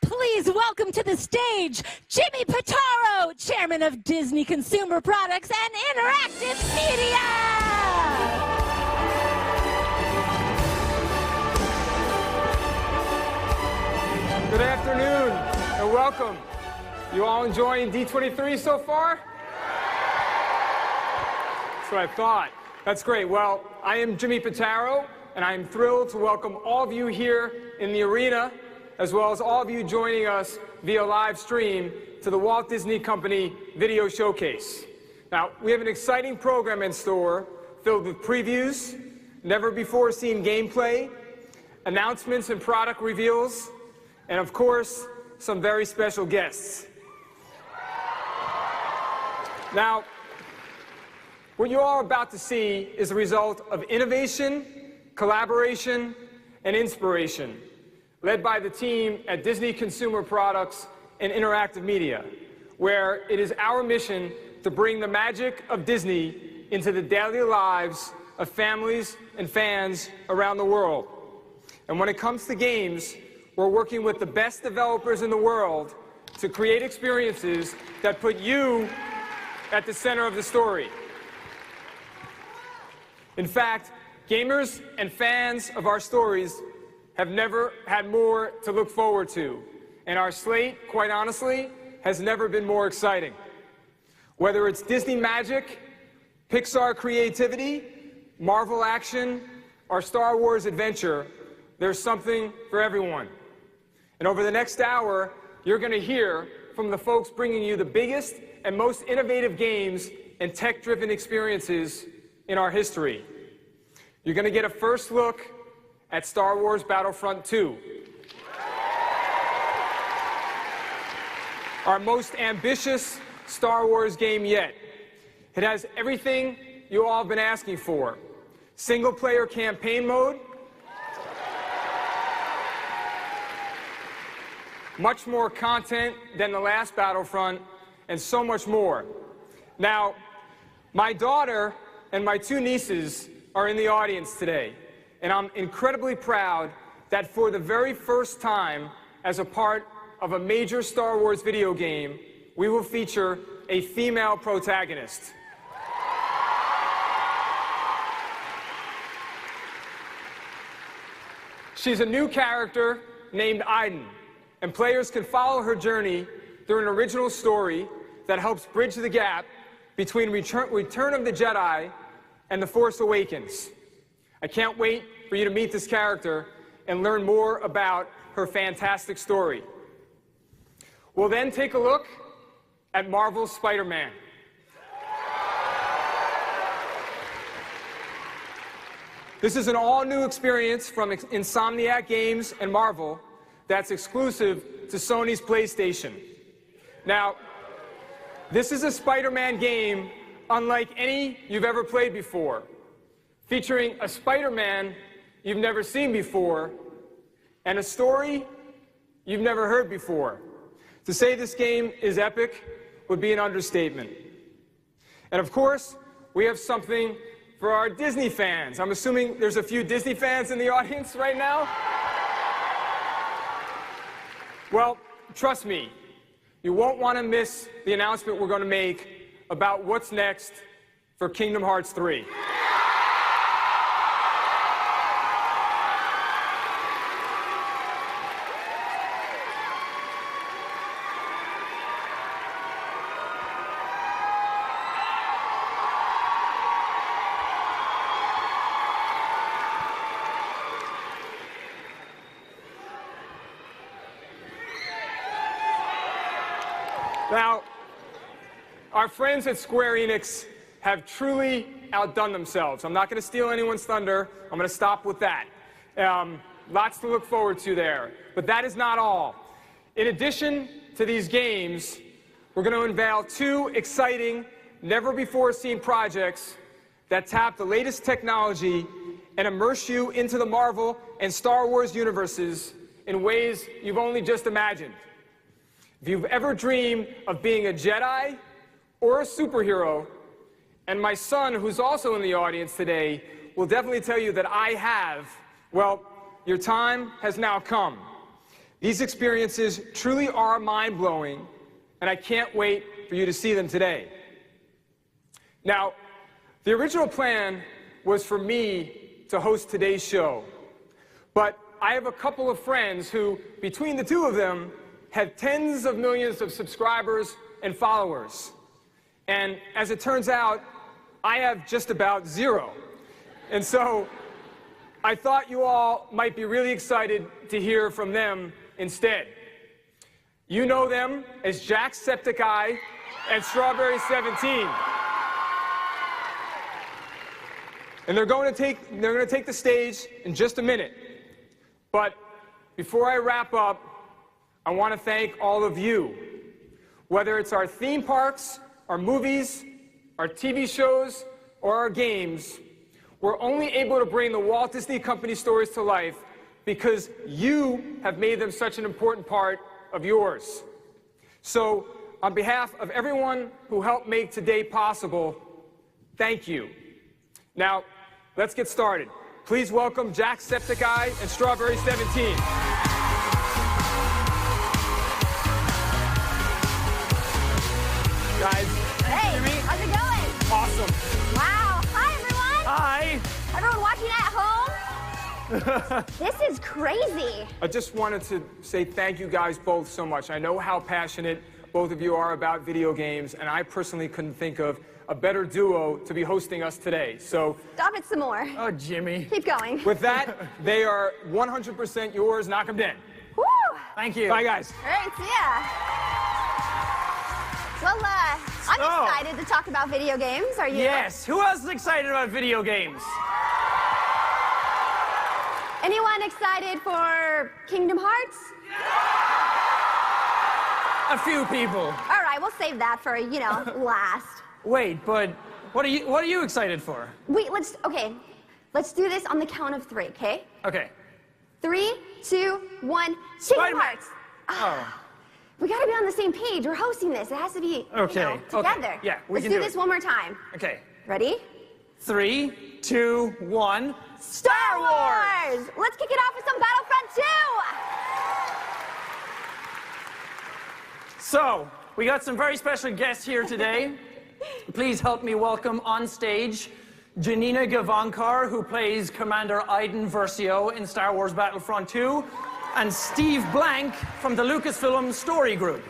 Please welcome to the stage, Jimmy Pitaro, Chairman of Disney Consumer Products and Interactive Media! Good afternoon and welcome. You all enjoying D23 so far? That's what I thought. That's great. Well, I am Jimmy Pitaro, and I am thrilled to welcome all of you here in the arena, as well as all of you joining us via live stream to the Walt Disney Company Video Showcase. Now, we have an exciting program in store filled with previews, never-before-seen gameplay, announcements and product reveals, and of course, some very special guests. Now, what you all are about to see is a result of innovation, collaboration, and inspiration, led by the team at Disney Consumer Products and Interactive Media, where it is our mission to bring the magic of Disney into the daily lives of families and fans around the world. And when it comes to games, we're working with the best developers in the world to create experiences that put you at the center of the story. In fact, gamers and fans of our stories have never had more to look forward to, and our slate, quite honestly, has never been more exciting. Whether it's Disney magic, Pixar creativity, Marvel action, or Star Wars adventure, there's something for everyone. And over the next hour, you're going to hear from the folks bringing you the biggest and most innovative games and tech-driven experiences in our history. You're going to get a first look at Star Wars Battlefront 2, our most ambitious Star Wars game yet. It has everything you all have been asking for: single-player campaign mode, much more content than the last Battlefront, and so much more. Now, my daughter and my two nieces are in the audience today, and I'm incredibly proud that for the very first time as a part of a major Star Wars video game, we will feature a female protagonist. She's a new character named Iden, and players can follow her journey through an original story that helps bridge the gap between Return of the Jedi and The Force Awakens. I can't wait for you to meet this character and learn more about her fantastic story. We'll then take a look at Marvel's Spider-Man. This is an all-new experience from Insomniac Games and Marvel that's exclusive to Sony's PlayStation. Now, this is a Spider-Man game unlike any you've ever played before, featuring a Spider-Man you've never seen before and a story you've never heard before. To say this game is epic would be an understatement. And of course, we have something for our Disney fans. I'm assuming there's a few Disney fans in the audience right now. Well, trust me, you won't want to miss the announcement we're going to make about what's next for Kingdom Hearts 3. Now, our friends at Square Enix have truly outdone themselves. I'm not going to steal anyone's thunder. I'm going to stop with that. Lots to look forward to there. But that is not all. In addition to these games, we're going to unveil two exciting, never-before-seen projects that tap the latest technology and immerse you into the Marvel and Star Wars universes in ways you've only just imagined. If you've ever dreamed of being a Jedi or a superhero, and my son, who's also in the audience today, will definitely tell you that I have, well, your time has now come. These experiences truly are mind-blowing, and I can't wait for you to see them today. Now, the original plan was for me to host today's show, but I have a couple of friends who, between the two of them, have tens of millions of subscribers and followers. And as it turns out, I have just about zero. And so I thought you all might be really excited to hear from them instead. You know them as Jacksepticeye and Strawberry 17. And they're going to take the stage in just a minute. But before I wrap up, I want to thank all of you. Whether it's our theme parks, our movies, our TV shows, or our games, we're only able to bring the Walt Disney Company stories to life because you have made them such an important part of yours. So, on behalf of everyone who helped make today possible, thank you. Now, let's get started. Please welcome Jacksepticeye and Strawberry 17. Guys, hey, how's it going? Awesome. Wow. Hi, everyone. Hi. Everyone watching at home? This is crazy. I just wanted to say thank you guys both so much. I know how passionate both of you are about video games, and I personally couldn't think of a better duo to be hosting us today. So Stop it some more. Oh, Jimmy. Keep going. With that, they are 100% yours. Knock them dead. Woo. Thank you. Bye, guys. All right, see ya. Well, I'm excited to talk about video games. Are you? Yes. Who else is excited about video games? Anyone excited for Kingdom Hearts? A few people. All right, we'll save that for, last. Wait, but what are you excited for? Wait, let's do this on the count of 3, okay? Okay. 3, 2, 1, Kingdom Spider-Man. Hearts. Oh. We gotta be on the same page. We're hosting this. It has to be, Okay. together. Okay. Yeah, we Let's can do do this it. one more time. Okay. Ready? 3, 2, 1. Star Wars! Let's kick it off with some Battlefront 2! So, we got some very special guests here today. Please help me welcome on stage Janina Gavankar, who plays Commander Iden Versio in Star Wars Battlefront 2, and Steve Blank from the Lucasfilm Story Group.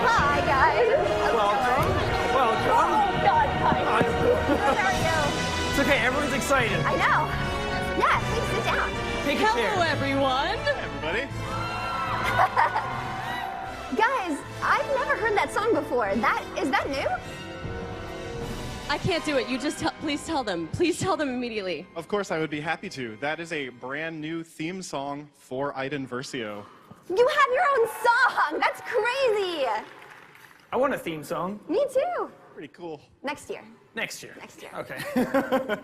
Hi, guys. Welcome. Welcome. Oh, God, hi. How are you? It's okay, everyone's excited. I know. Yeah, please sit down. Take a chair. Hello, everyone. Everybody? Guys, I've never heard that song before. Is that new? I can't do it. You just please tell them. Please tell them immediately. Of course, I would be happy to. That is a brand new theme song for Iden Versio. You have your own song. That's crazy. I want a theme song. Me too. Pretty cool. Next year. Next year. Next year. Okay.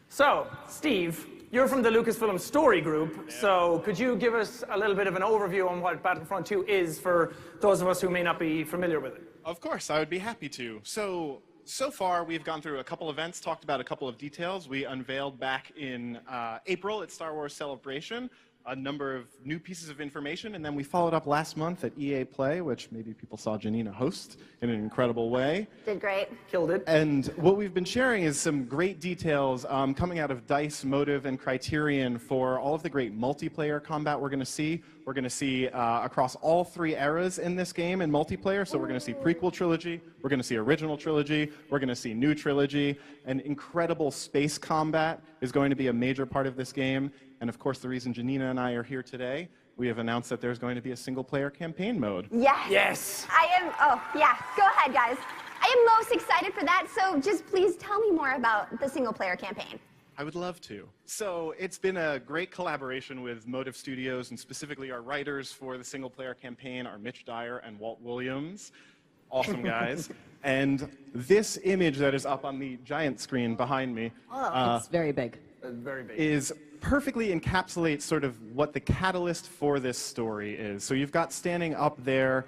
So, Steve, you're from the Lucasfilm Story Group, so could you give us a little bit of an overview on what Battlefront 2 is for those of us who may not be familiar with it? Of course, I would be happy to. So far, we've gone through a couple events, talked about a couple of details. We unveiled back in April at Star Wars Celebration a number of new pieces of information, and then we followed up last month at EA Play, which maybe people saw Janina host in an incredible way. Did great. Killed it. And what we've been sharing is some great details coming out of DICE, Motive, and Criterion for all of the great multiplayer combat we're going to see. We're going to see across all 3 eras in this game in multiplayer. So we're going to see prequel trilogy, we're going to see original trilogy, we're going to see new trilogy, and incredible space combat is going to be a major part of this game. And of course, the reason Janina and I are here today, we have announced that there's going to be a single-player campaign mode. Yes. Yes. Go ahead, guys. I am most excited for that, so just please tell me more about the single-player campaign. I would love to. So it's been a great collaboration with Motive Studios, and specifically our writers for the single-player campaign are Mitch Dyer and Walt Williams. Awesome guys. And this image that is up on the giant screen behind me It's very big. Very big. is perfectly encapsulates sort of what the catalyst for this story is. So you've got standing up there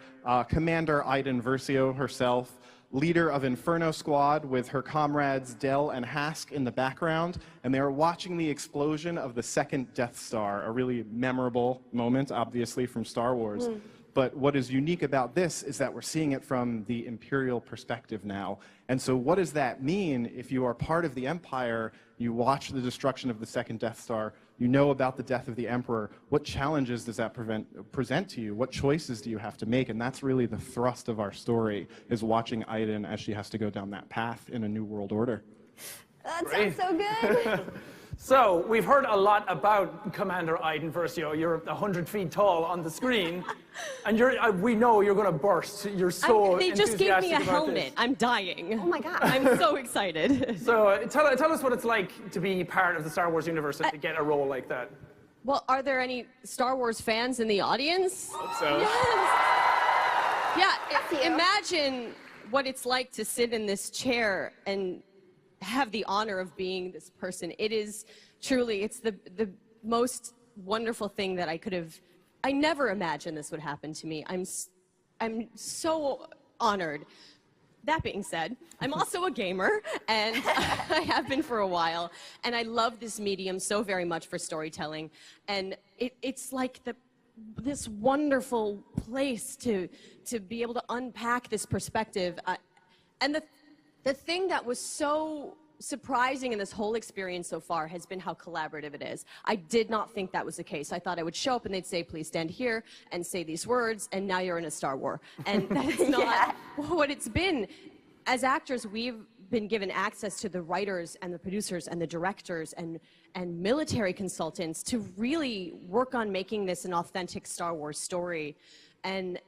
Commander Iden Versio herself, leader of Inferno Squad with her comrades Del and Hask in the background, and they are watching the explosion of the second Death Star, a really memorable moment, obviously, from Star Wars. But what is unique about this is that we're seeing it from the Imperial perspective now. And so what does that mean if you are part of the Empire, you watch the destruction of the second Death Star, you know about the death of the Emperor, what challenges does that present to you? What choices do you have to make? And that's really the thrust of our story, is watching Iden as she has to go down that path in a new world order. That sounds so good. So, we've heard a lot about Commander Iden Versio. You're 100 feet tall on the screen, and we know you're going to burst. You're so They just gave me a enthusiastic about helmet. this. I'm dying. Oh my God. I'm so excited. So, tell us what it's like to be part of the Star Wars universe and to get a role like that. Well, are there any Star Wars fans in the audience? Hope so. Yes. you. Yeah, imagine what it's like to sit in this chair and have the honor of being this person. It is truly, it's the most wonderful thing that I never imagined this would happen to me. I'm so honored. That being said, I'm also a gamer, and I have been for a while, and I love this medium so very much for storytelling, and it's like this wonderful place to be able to unpack this perspective. And the thing that was so surprising in this whole experience so far has been how collaborative it is. I did not think that was the case. I thought I would show up and they'd say, please stand here and say these words, and now you're in a Star Wars. And that's not what it's been. As actors, we've been given access to the writers and the producers and the directors and military consultants to really work on making this an authentic Star Wars story. And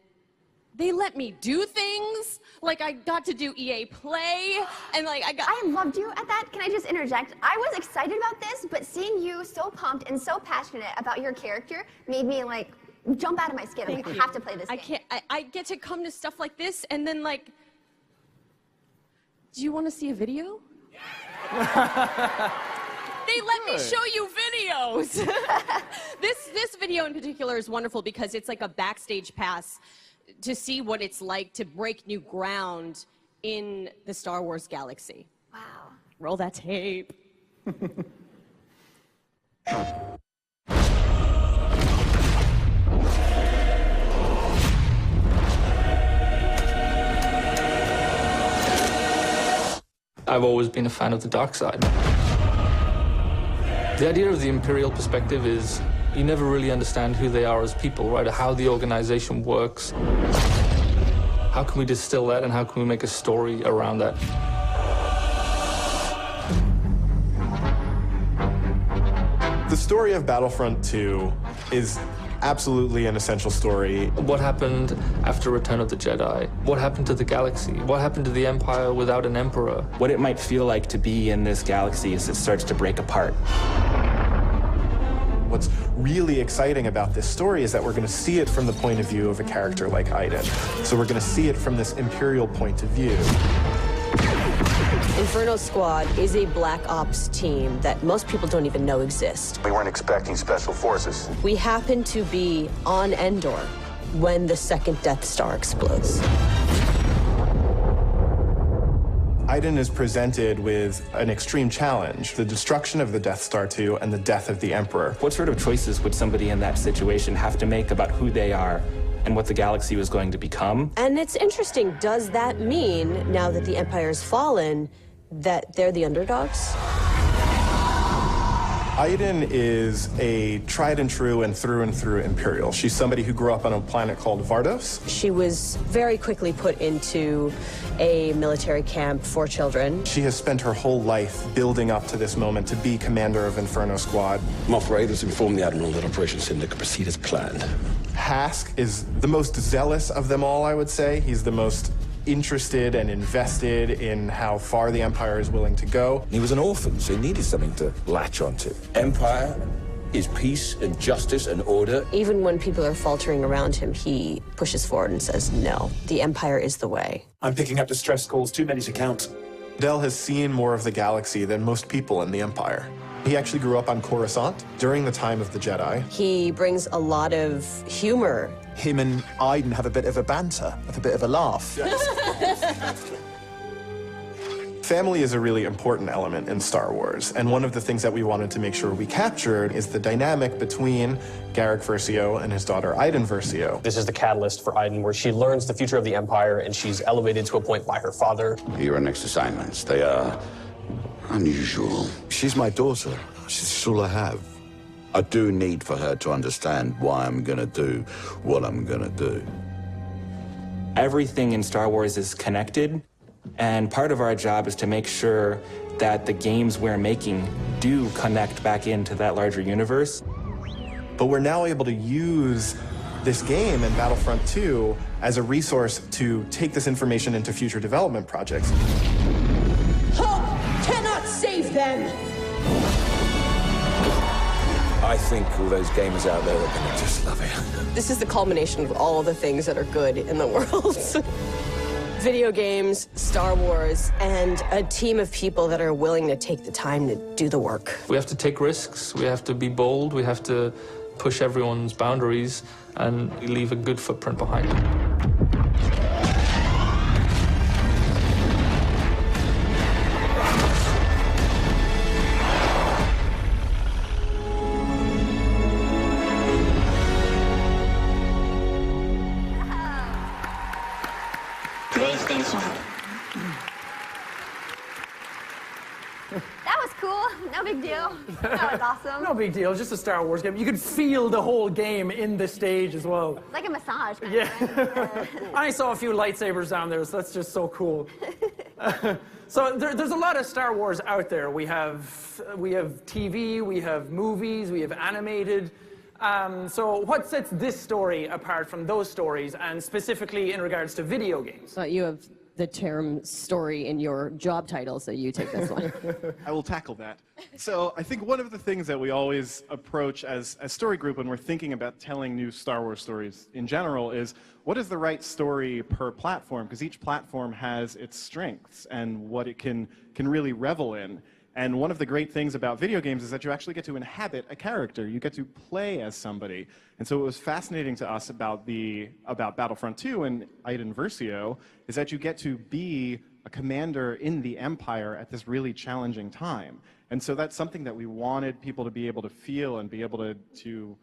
they let me do things, like I got to do EA Play, and like I loved you at that. Can I just interject? I was excited about this, but seeing you so pumped and so passionate about your character made me like jump out of my skin. I'm like, I have to play this game. I get to come to stuff like this, and then like, do you want to see a video? They let me show you videos. This video in particular is wonderful because it's like a backstage pass to see what it's like to break new ground in the Star Wars galaxy. Wow. Roll that tape. I've always been a fan of the dark side. The idea of the Imperial perspective is you never really understand who they are as people, right? How the organization works. How can we distill that, and how can we make a story around that? The story of Battlefront 2 is absolutely an essential story. What happened after Return of the Jedi? What happened to the galaxy? What happened to the Empire without an emperor? What it might feel like to be in this galaxy as it starts to break apart. What's really exciting about this story is that we're going to see it from the point of view of a character like Iden. So we're going to see it from this Imperial point of view. Inferno Squad is a black ops team that most people don't even know exist. We weren't expecting special forces. We happen to be on Endor when the second Death Star explodes. Iden is presented with an extreme challenge, the destruction of the Death Star 2 and the death of the Emperor. What sort of choices would somebody in that situation have to make about who they are and what the galaxy was going to become? And it's interesting, does that mean, now that the Empire's fallen, that they're the underdogs? Iden is a tried and true and through Imperial. She's somebody who grew up on a planet called Vardos. She was very quickly put into a military camp for children. She has spent her whole life building up to this moment to be commander of Inferno Squad. Moff Raiders informed the Admiral that Operation Cinder could proceed as planned. Hask is the most zealous of them all, I would say. He's the most interested and invested in how far the Empire is willing to go. He was an orphan, so he needed something to latch onto. Empire is peace and justice and order. Even when people are faltering around him, he pushes forward and says, no, the Empire is the way. I'm picking up distress calls, too many to count. Del has seen more of the galaxy than most people in the Empire. He actually grew up on Coruscant during the time of the Jedi. He brings a lot of humor. Him and Iden have a bit of a banter, have a bit of a laugh. Family is a really important element in Star Wars, and one of the things that we wanted to make sure we captured is the dynamic between Garrick Versio and his daughter Iden Versio. This is the catalyst for Iden, where she learns the future of the Empire, and she's elevated to a point by her father. Your next assignments, they are unusual. She's my daughter. She's all I have. I do need for her to understand why I'm gonna do what I'm gonna do. Everything in Star Wars is connected, and part of our job is to make sure that the games we're making do connect back into that larger universe. But we're now able to use this game and Battlefront 2 as a resource to take this information into future development projects. Hope cannot save them! I think all those gamers out there are gonna just love it. This is the culmination of all the things that are good in the world. Video games, Star Wars, and a team of people that are willing to take the time to do the work. We have to take risks, we have to be bold, we have to push everyone's boundaries, and leave a good footprint behind. That was cool. No big deal. That was awesome. No big deal, just a Star Wars game. You could feel the whole game in the stage as well. Like a massage. Yeah. I saw a few lightsabers down there, so that's just so cool. So there's a lot of Star Wars out there. We have TV, we have movies, we have animated. So what sets this story apart from those stories, and specifically in regards to video games? You have the term story in your job title, so you take this one. I will tackle that. So I think one of the things that we always approach as a story group when we're thinking about telling new Star Wars stories in general is, what is the right story per platform? Because each platform has its strengths and what it can really revel in. And one of the great things about video games is that you actually get to inhabit a character. You get to play as somebody. And so what was fascinating to us about Battlefront 2 and Iden Versio is that you get to be a commander in the Empire at this really challenging time. And so that's something that we wanted people to be able to feel and be able to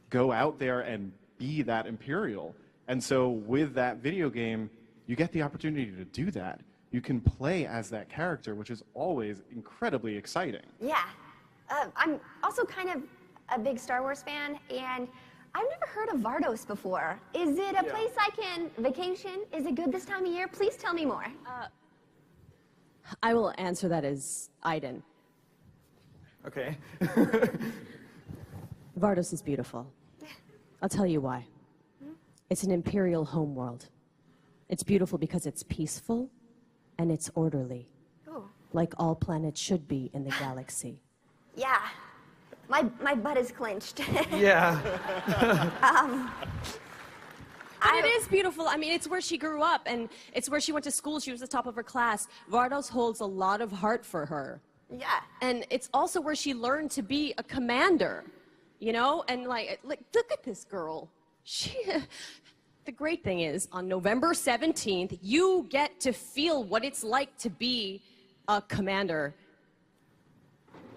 go out there and be that Imperial. And so with that video game, you get the opportunity to do that. You can play as that character, which is always incredibly exciting. Yeah. I'm also kind of a big Star Wars fan, and I've never heard of Vardos before. Is it a place I can vacation? Is it good this time of year? Please tell me more. I will answer that as Iden. Okay. Vardos is beautiful. I'll tell you why. It's an Imperial homeworld. It's beautiful because it's peaceful and it's orderly, like all planets should be in the galaxy. Yeah. My butt is clenched. Yeah. But it is beautiful. I mean, it's where she grew up, and it's where she went to school. She was the top of her class. Vardos holds a lot of heart for her. Yeah. And it's also where she learned to be a commander, you know? And like look at this girl. The great thing is, on November 17th, you get to feel what it's like to be a commander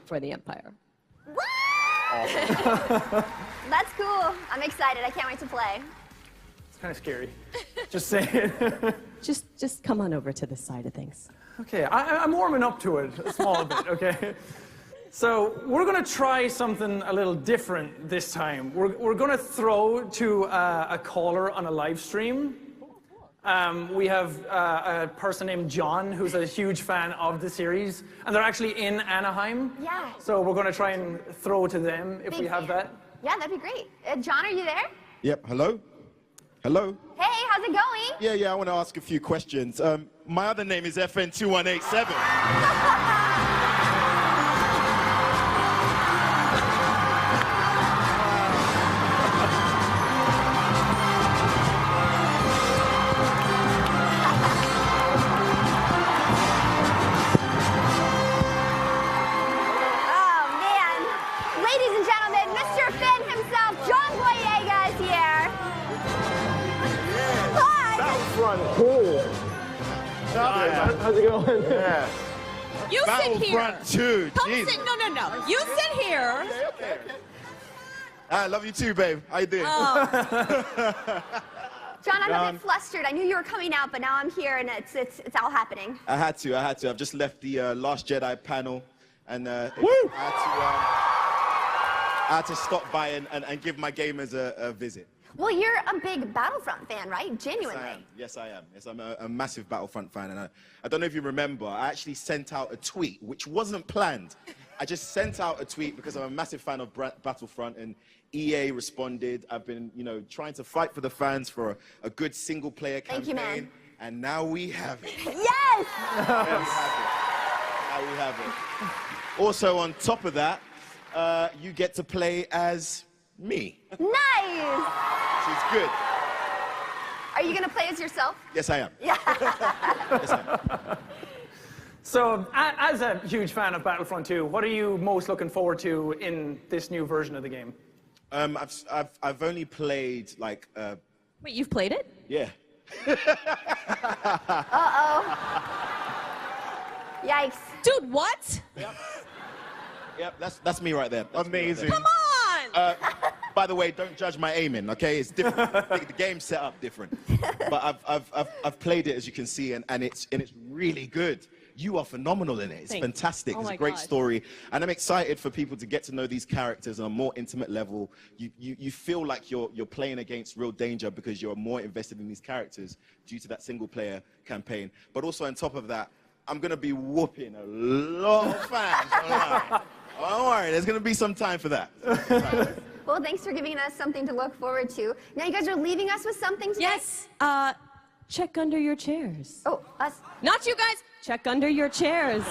for the Empire. Awesome. That's cool. I'm excited. I can't wait to play. It's kind of scary. Just saying. Just come on over to this side of things. Okay, I'm warming up to it a small bit, okay? So we're going to try something a little different this time. We're going to throw to a caller on a live stream. We have a person named John who's a huge fan of the series, and they're actually in Anahiem. Yeah. So we're going to try and throw to them if we have that. Yeah, that'd be great. John, are you there? Yep, hello? Hello? Hey, how's it going? Yeah, I want to ask a few questions. My other name is FN2187. Cool. How's it going? Yeah. You sit here. Battlefront 2. Come Jesus. sit. No. You sit here. Okay. I love you too, babe. How you doing? John, I'm a bit flustered. I knew you were coming out, but now I'm here and it's all happening. I had to. I've just left the Last Jedi panel, and I had to stop by and give my gamers a visit. Well, you're a big Battlefront fan, right? Genuinely. Yes, I am. Yes, I'm a massive Battlefront fan, and I don't know if you remember, I actually sent out a tweet, which wasn't planned. I just sent out a tweet because I'm a massive fan of Battlefront, and EA responded. I've been, trying to fight for the fans for a good single-player campaign. Thank you, man. And now we have it. Yes! Now we have it. Also, on top of that, you get to play as me. Nice! Which is good. Are you going to play as yourself? Yes, I am. Yeah. Yes, I am. So, as a huge fan of Battlefront 2, what are you most looking forward to in this new version of the game? I've only played like. Wait, you've played it? Yeah. Uh-oh. Yikes. Dude, what? Yep, that's me right there. That's amazing. Come on! By the way, don't judge my aiming, okay? It's different. The game's set up different. But I've played it, as you can see, and it's really good. You are phenomenal in it. It's fantastic. It's a great story. And I'm excited for people to get to know these characters on a more intimate level. You feel like you're playing against real danger because you're more invested in these characters due to that single-player campaign. But also on top of that, I'm going to be whooping a lot of fans. Don't worry, there's going to be some time for that. Well, thanks for giving us something to look forward to. Now you guys are leaving us with something today? Yes. Check under your chairs. Oh, us? Not you guys. Check under your chairs.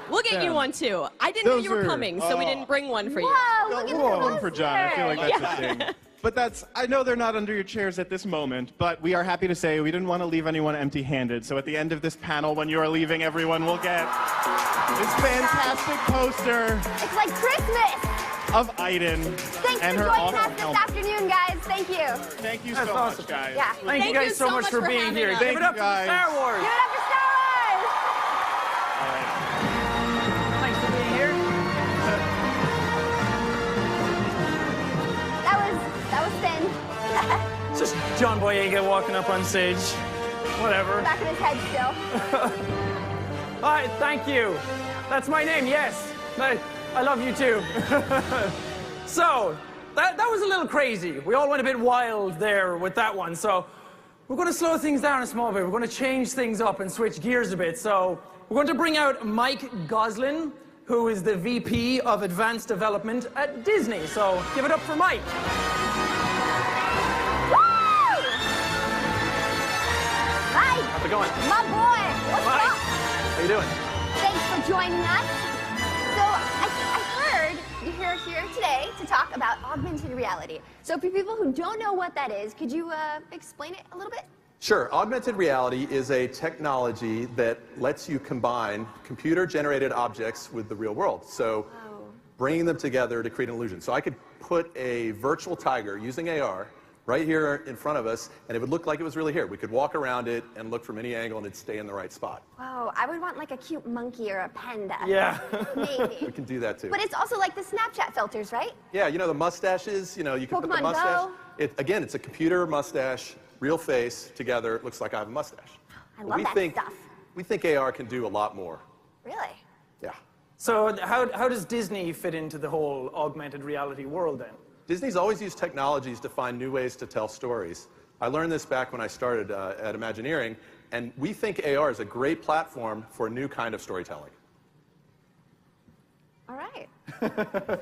We'll get you one, too. I didn't know you were coming, so we didn't bring one for you. Whoa, look at One for John. I feel like that's a thing. But I know they're not under your chairs at this moment, but we are happy to say we didn't want to leave anyone empty-handed. So at the end of this panel, when you are leaving, everyone will get this fantastic poster. It's like Christmas. Of Aiden Thanks and for her joining awesome us this helmet. afternoon, guys. Thank you. Thank you so much, guys. Yeah. Thank you guys so much for being here. us. Give it up for Star Wars. Give it up for Star Wars. Thanks for being here. That was thin. It's just John Boyega walking up on stage. Whatever. Back in his head still. All right, thank you. That's my name, yes. I love you too. So, that was a little crazy. We all went a bit wild there with that one. So, we're going to slow things down a small bit. We're going to change things up and switch gears a bit. So, we're going to bring out Mike Goslin, who is the VP of Advanced Development at Disney. So, give it up for Mike. Mike. How's it going? My boy. What's Mike. up? How you doing? Thanks for joining us. So I heard you're here today to talk about augmented reality. So for people who don't know what that is, could you explain it a little bit? Sure. Augmented reality is a technology that lets you combine computer-generated objects with the real world. So bringing them together to create an illusion. So I could put a virtual tiger using AR right here in front of us, and it would look like it was really here. We could walk around it and look from any angle, and it'd stay in the right spot. Whoa, I would want like a cute monkey or a panda. Yeah. Maybe. We can do that too. But it's also like the Snapchat filters, right? Yeah, you know the mustaches? You know, you can put the Pokemon mustache. Go. Again, it's a computer mustache, real face, together. It looks like I have a mustache. I love that stuff. We think AR can do a lot more. Really? Yeah. So how does Disney fit into the whole augmented reality world then? Disney's always used technologies to find new ways to tell stories. I learned this back when I started at Imagineering, and we think AR is a great platform for a new kind of storytelling. All right.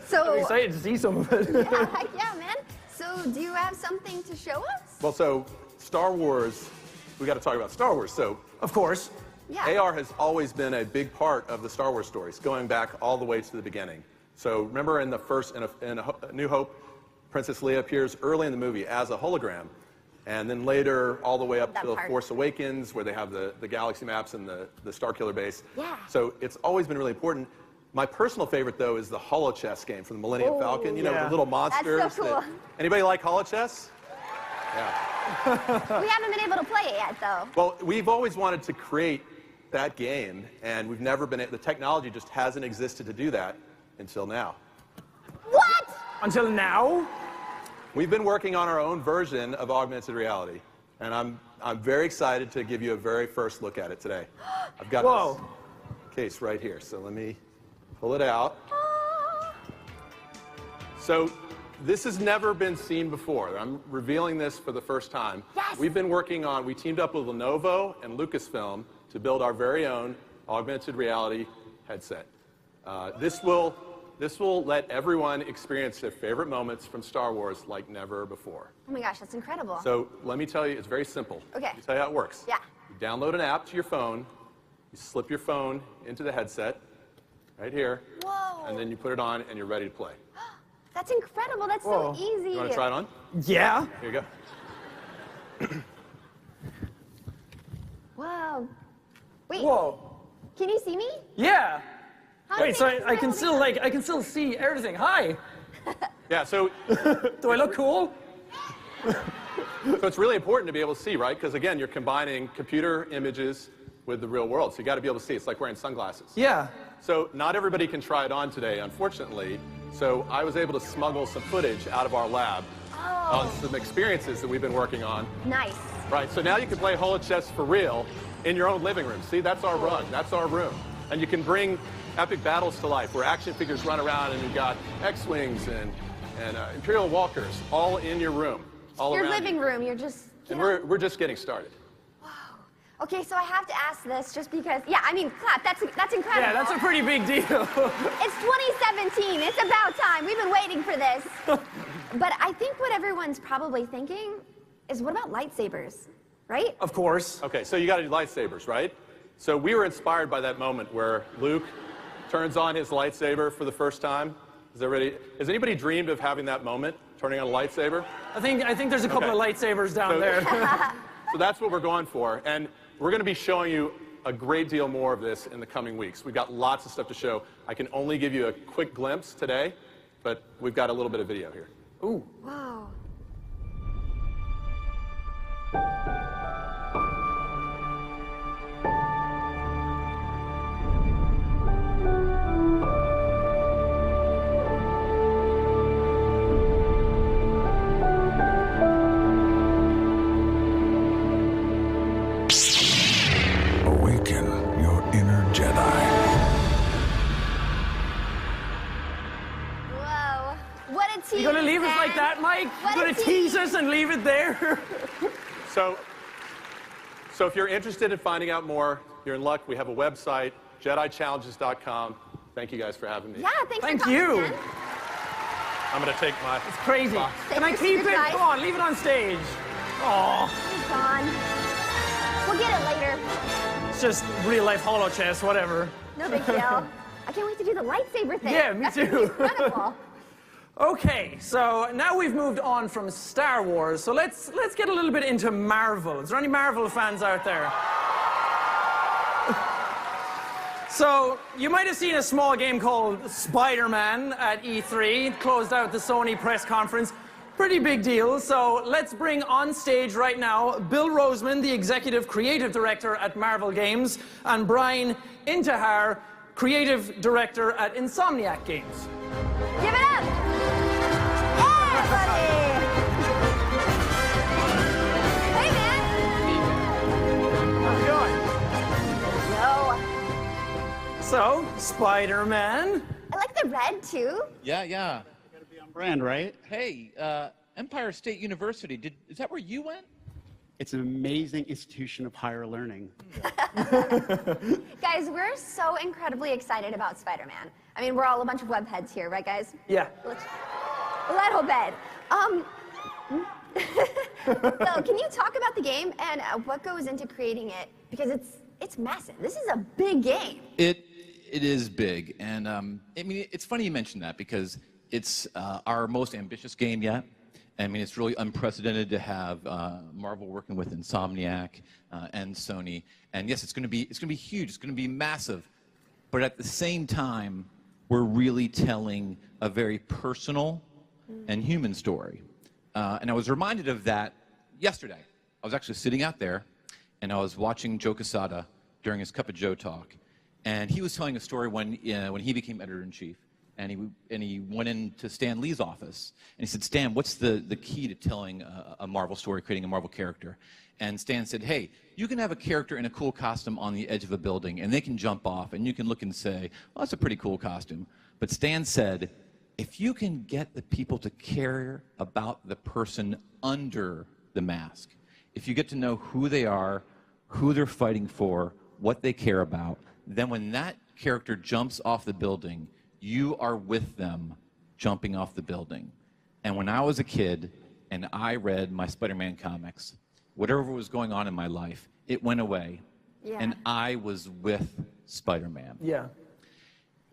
So I'm excited to see some of it. Yeah, heck yeah, man. So do you have something to show us? Well, so Star Wars, we got to talk about Star Wars. So, of course, yeah. AR has always been a big part of the Star Wars stories, going back all the way to the beginning. So remember in the first, in A New Hope, Princess Leia appears early in the movie as a hologram, and then later all the way up to The Force Awakens, where they have the galaxy maps and the Starkiller base. Yeah. So it's always been really important. My personal favorite, though, is the holochess game from the Millennium Falcon. You know, with the little monsters. That's so cool. Anybody like holochess? Yeah. We haven't been able to play it yet, though. Well, we've always wanted to create that game, and we've never been, the technology just hasn't existed to do that until now. What? Until now? We've been working on our own version of augmented reality, and I'm very excited to give you a very first look at it today. I've got this case right here, so let me pull it out. So this has never been seen before. I'm revealing this for the first time. Yes. We've been working on, we teamed up with Lenovo and Lucasfilm to build our very own augmented reality headset. This will let everyone experience their favorite moments from Star Wars like never before. Oh my gosh, that's incredible. So let me tell you, it's very simple. Okay. Let me tell you how it works. Yeah. You download an app to your phone, you slip your phone into the headset, right here, Whoa. and then you put it on and you're ready to play. That's incredible. That's so easy. You want to try it on? Yeah. Here you go. Wow. Wait. Whoa. Can you see me? Yeah. How Wait, so big is I my can still holding I can still see everything. Hi. Yeah, so Do I look cool? so it's really important to be able to see, right? Because again, you're combining computer images with the real world. So you got to be able to see. It's like wearing sunglasses. Yeah. So not everybody can try it on today, unfortunately. So I was able to smuggle some footage out of our lab on some experiences that we've been working on. Nice. Right, so now you can play Holo Chess for real in your own living room. See, that's our run, that's our room. And you can bring epic battles to life where action figures run around and you've got X-Wings and Imperial Walkers all in your room, all Your around living you. room, you're just... And we're just getting started. Okay, so I have to ask this just because, yeah, I mean, clap, that's incredible. Yeah, that's a pretty big deal. It's 2017, it's about time. We've been waiting for this. But I think what everyone's probably thinking is, what about lightsabers, right? Of course. Okay, so you got to do lightsabers, right? So we were inspired by that moment where Luke turns on his lightsaber for the first time. Has anybody dreamed of having that moment, turning on a lightsaber? I think there's a couple of lightsabers down there. So that's what we're going for. And we're going to be showing you a great deal more of this in the coming weeks. We've got lots of stuff to show. I can only give you a quick glimpse today, but we've got a little bit of video here. Ooh. Wow. Awaken your inner Jedi. Whoa. What a tease, You gonna leave us man. like that, Mike? What You a gonna tease us and leave it there? So if you're interested in finding out more, you're in luck. We have a website, JediChallenges.com. Thank you guys for having me. Yeah, thanks Thank for coming, you. man. I'm going to take my... It's crazy. box. Can I keep it? Come on, leave it on stage. Aw. It's gone. We'll get it later. It's just real life holo chess, whatever. No big deal. I can't wait to do the lightsaber thing. Yeah, me That's gonna be too. incredible. Okay, so now we've moved on from Star Wars, so let's get a little bit into Marvel. Is there any Marvel fans out there? So, you might have seen a small game called Spider-Man at E3. It closed out the Sony press conference. Pretty big deal. So, let's bring on stage right now Bill Roseman, the Executive Creative Director at Marvel Games, and Brian Intihar, Creative Director at Insomniac Games. Give it up! Hey, buddy! Hey, man! How's it going? Yo. So, Spider-Man. I like the red, too. Yeah. Gotta be on brand, right? Hey, Empire State University, is that where you went? It's an amazing institution of higher learning. Guys, we're so incredibly excited about Spider-Man. I mean, we're all a bunch of webheads here, right, guys? Yeah. A little bit. So, can you talk about the game and what goes into creating it? Because it's massive. This is a big game. It is big, and I mean, it's funny you mention that because it's our most ambitious game yet. I mean, it's really unprecedented to have Marvel working with Insomniac and Sony. And yes, it's going to be huge. It's going to be massive. But at the same time, we're really telling a very personal and human story. And I was reminded of that yesterday. I was actually sitting out there, and I was watching Joe Quesada during his Cup of Joe talk, and he was telling a story when he became editor-in-chief, and he went into Stan Lee's office, and he said, Stan, what's the key to telling a Marvel story, creating a Marvel character? And Stan said, hey, you can have a character in a cool costume on the edge of a building, and they can jump off, and you can look and say, well, that's a pretty cool costume. But Stan said, if you can get the people to care about the person under the mask, if you get to know who they are, who they're fighting for, what they care about, then when that character jumps off the building, you are with them jumping off the building. And when I was a kid and I read my Spider-Man comics, whatever was going on in my life, it went away. Yeah. And I was with Spider-Man. Yeah.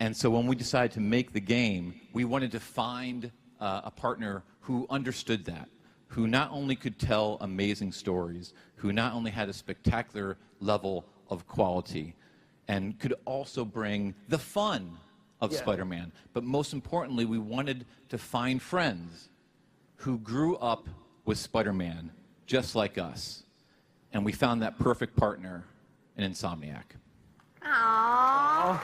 And so when we decided to make the game, we wanted to find a partner who understood that, who not only could tell amazing stories, who not only had a spectacular level of quality, and could also bring the fun of Spider-Man. But most importantly, we wanted to find friends who grew up with Spider-Man just like us. And we found that perfect partner in Insomniac. Aww. Love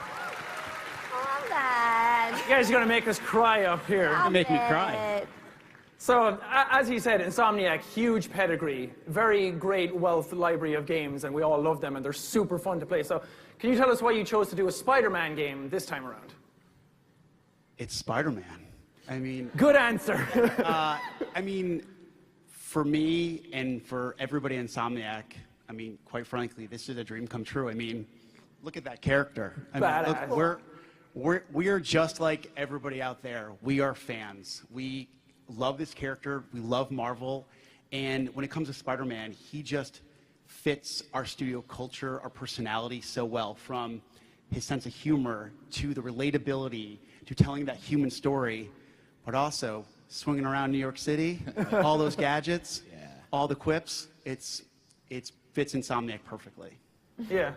that. You guys are going to make us cry up here. Stop make me it. cry. So, as he said, Insomniac, huge pedigree, very great wealth library of games, and we all love them, and they're super fun to play. So, can you tell us why you chose to do a Spider-Man game this time around? It's Spider-Man. I mean... Good answer. I mean, for me and for everybody in Insomniac, I mean, quite frankly, this is a dream come true. I mean, look at that character. I mean, look, we are just like everybody out there. We are fans. We love this character. We love Marvel. And when it comes to Spider-Man, he just fits our studio culture, our personality so well, from his sense of humor to the relatability to telling that human story, but also swinging around New York City, all those gadgets, all the quips. It fits Insomniac perfectly. Yeah.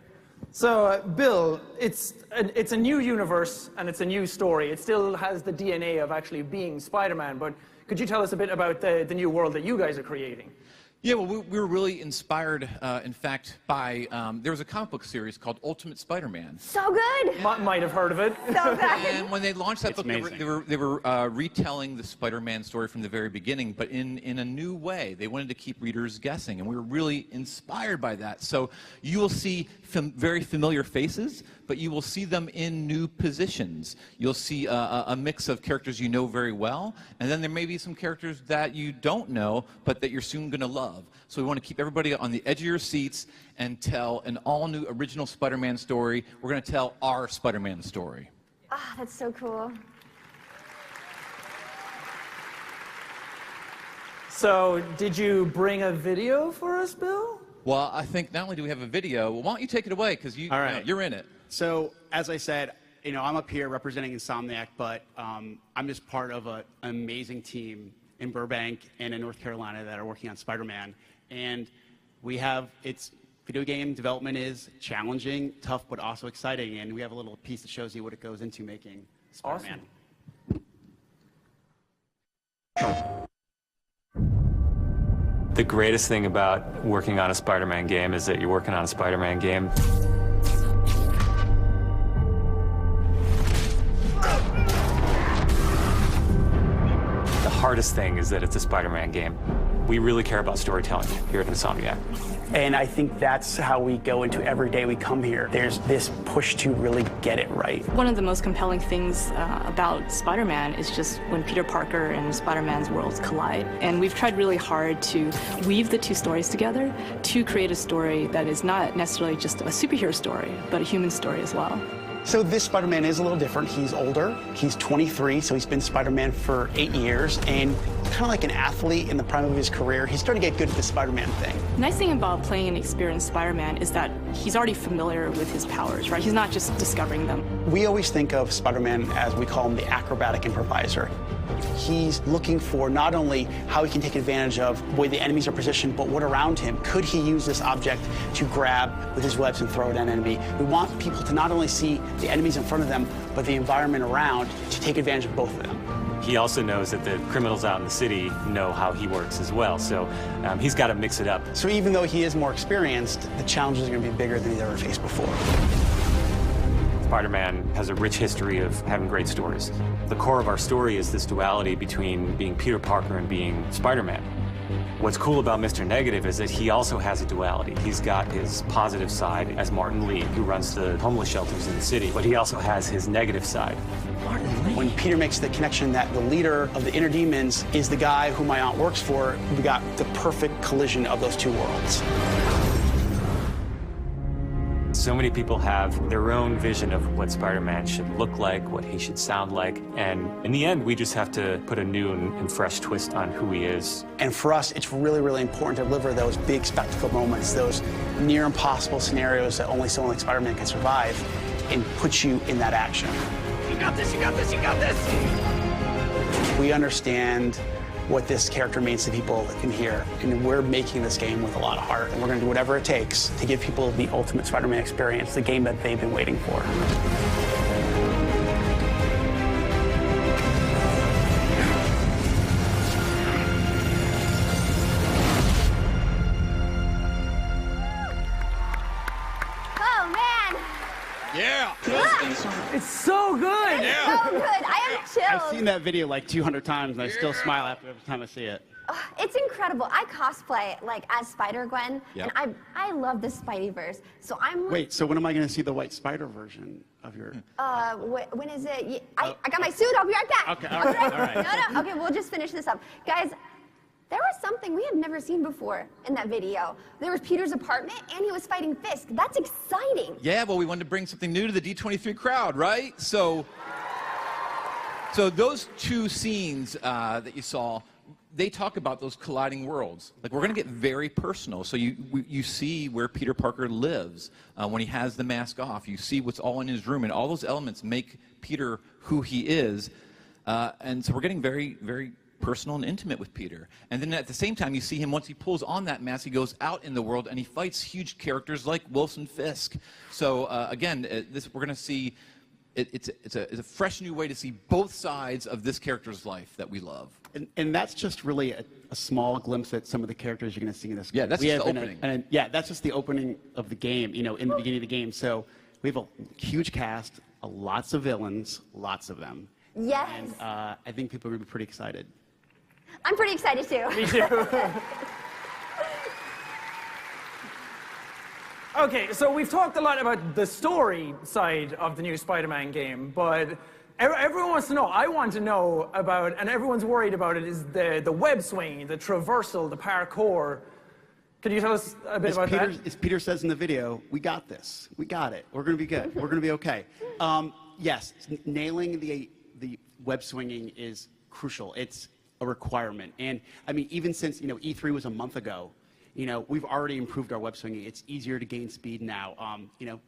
So, Bill, it's a new universe and it's a new story. It still has the DNA of actually being Spider-Man, but could you tell us a bit about the new world that you guys are creating? Yeah, well, we were really inspired, in fact, by, there was a comic book series called Ultimate Spider-Man. So good. Might have heard of it. So good. And when they launched that book, they were retelling the Spider-Man story from the very beginning, but in a new way. They wanted to keep readers guessing, and we were really inspired by that. So you will see very familiar faces, but you will see them in new positions. You'll see a mix of characters you know very well, and then there may be some characters that you don't know, but that you're soon going to love. So we want to keep everybody on the edge of your seats and tell an all-new original Spider-Man story. We're going to tell our Spider-Man story. Ah, that's so cool. So, did you bring a video for us, Bill? Well, I think not only do we have a video, well, why don't you take it away, because you're in it. So, as I said, you know, I'm up here representing Insomniac, but I'm just part of an amazing team in Burbank and in North Carolina that are working on Spider-Man. And we have, video game development is challenging, tough, but also exciting. And we have a little piece that shows you what it goes into making Spider-Man. Awesome. The greatest thing about working on a Spider-Man game is that you're working on a Spider-Man game. The hardest thing is that it's a Spider-Man game. We really care about storytelling here at Insomniac. And I think that's how we go into every day we come here. There's this push to really get it right. One of the most compelling things about Spider-Man is just when Peter Parker and Spider-Man's worlds collide. And we've tried really hard to weave the two stories together to create a story that is not necessarily just a superhero story, but a human story as well. So this Spider-Man is a little different. He's older. He's 23, so he's been Spider-Man for 8 years, and kind of like an athlete in the prime of his career. He's starting to get good at the Spider-Man thing. The nice thing about playing an experienced Spider-Man is that he's already familiar with his powers, right? He's not just discovering them. We always think of Spider-Man as, we call him, the acrobatic improviser. He's looking for not only how he can take advantage of the way the enemies are positioned, but what around him. Could he use this object to grab with his webs and throw it at an enemy? We want people to not only see the enemies in front of them, but the environment around, to take advantage of both of them. he also knows that the criminals out in the city know how he works as well. So he's got to mix it up. So even though he is more experienced, the challenges are going to be bigger than he's ever faced before. Spider-Man has a rich history of having great stories. The core of our story is this duality between being Peter Parker and being Spider-Man. What's cool about Mr. Negative is that he also has a duality. He's got his positive side as Martin Lee, who runs the homeless shelters in the city, but he also has his negative side. When Peter makes the connection that the leader of the inner demons is the guy who my aunt works for, we got the perfect collision of those two worlds. So many people have their own vision of what Spider-Man should look like, what he should sound like, and in the end, we just have to put a new and fresh twist on who he is. And for us, it's really, really important to deliver those big spectacle moments, those near impossible scenarios that only someone like Spider-Man can survive, and put you in that action. You got this, you got this, you got this! We understand what this character means to people in here, and we're making this game with a lot of heart, and we're gonna do whatever it takes to give people the ultimate Spider-Man experience, the game that they've been waiting for. Oh, man. Yeah. It's so good. It's so good. I am chilled. I've seen that video like 200 times, and I still smile after every time I see it. It's incredible. I cosplay like as Spider-Gwen, Yep. and I love the Spideyverse. So I'm. Wait, so when am I going to see the White Spider version of your... When is it? I got my suit. I'll be right back. Okay, all right, all right. No. Okay, we'll just finish this up, guys. There was something we had never seen before in that video. There was Peter's apartment, and he was fighting Fisk. That's exciting. Yeah, well, we wanted to bring something new to the D23 crowd, right? So those two scenes that you saw, they talk about those colliding worlds. Like, we're going to get very personal. So you see where Peter Parker lives when he has the mask off. You see what's all in his room, and all those elements make Peter who he is. And so we're getting very, very personal and intimate with Peter. And then at the same time, you see him, once he pulls on that mask, he goes out in the world and he fights huge characters like Wilson Fisk. So again, we're going to see, it's a fresh new way to see both sides of this character's life that we love. And that's just really a small glimpse at some of the characters you're going to see in this game. Yeah, that's just the opening. Yeah, that's just the opening of the game, in the beginning of the game. So we have a huge cast, lots of villains, lots of them. Yes. And I think people are going to be pretty excited. I'm pretty excited too. Me too. Okay, so we've talked a lot about the story side of the new Spider-Man game, but everyone wants to know, I want to know about, and everyone's worried about it, is the web swinging, the traversal, the parkour. Can you tell us a bit about that? As Peter says in the video, we got this. We got it. We're going to be good. We're going to be okay. Yes, nailing the web swinging is crucial. It's a requirement. And I mean, even since, E3 was a month ago, we've already improved our web swinging. It's easier to gain speed now.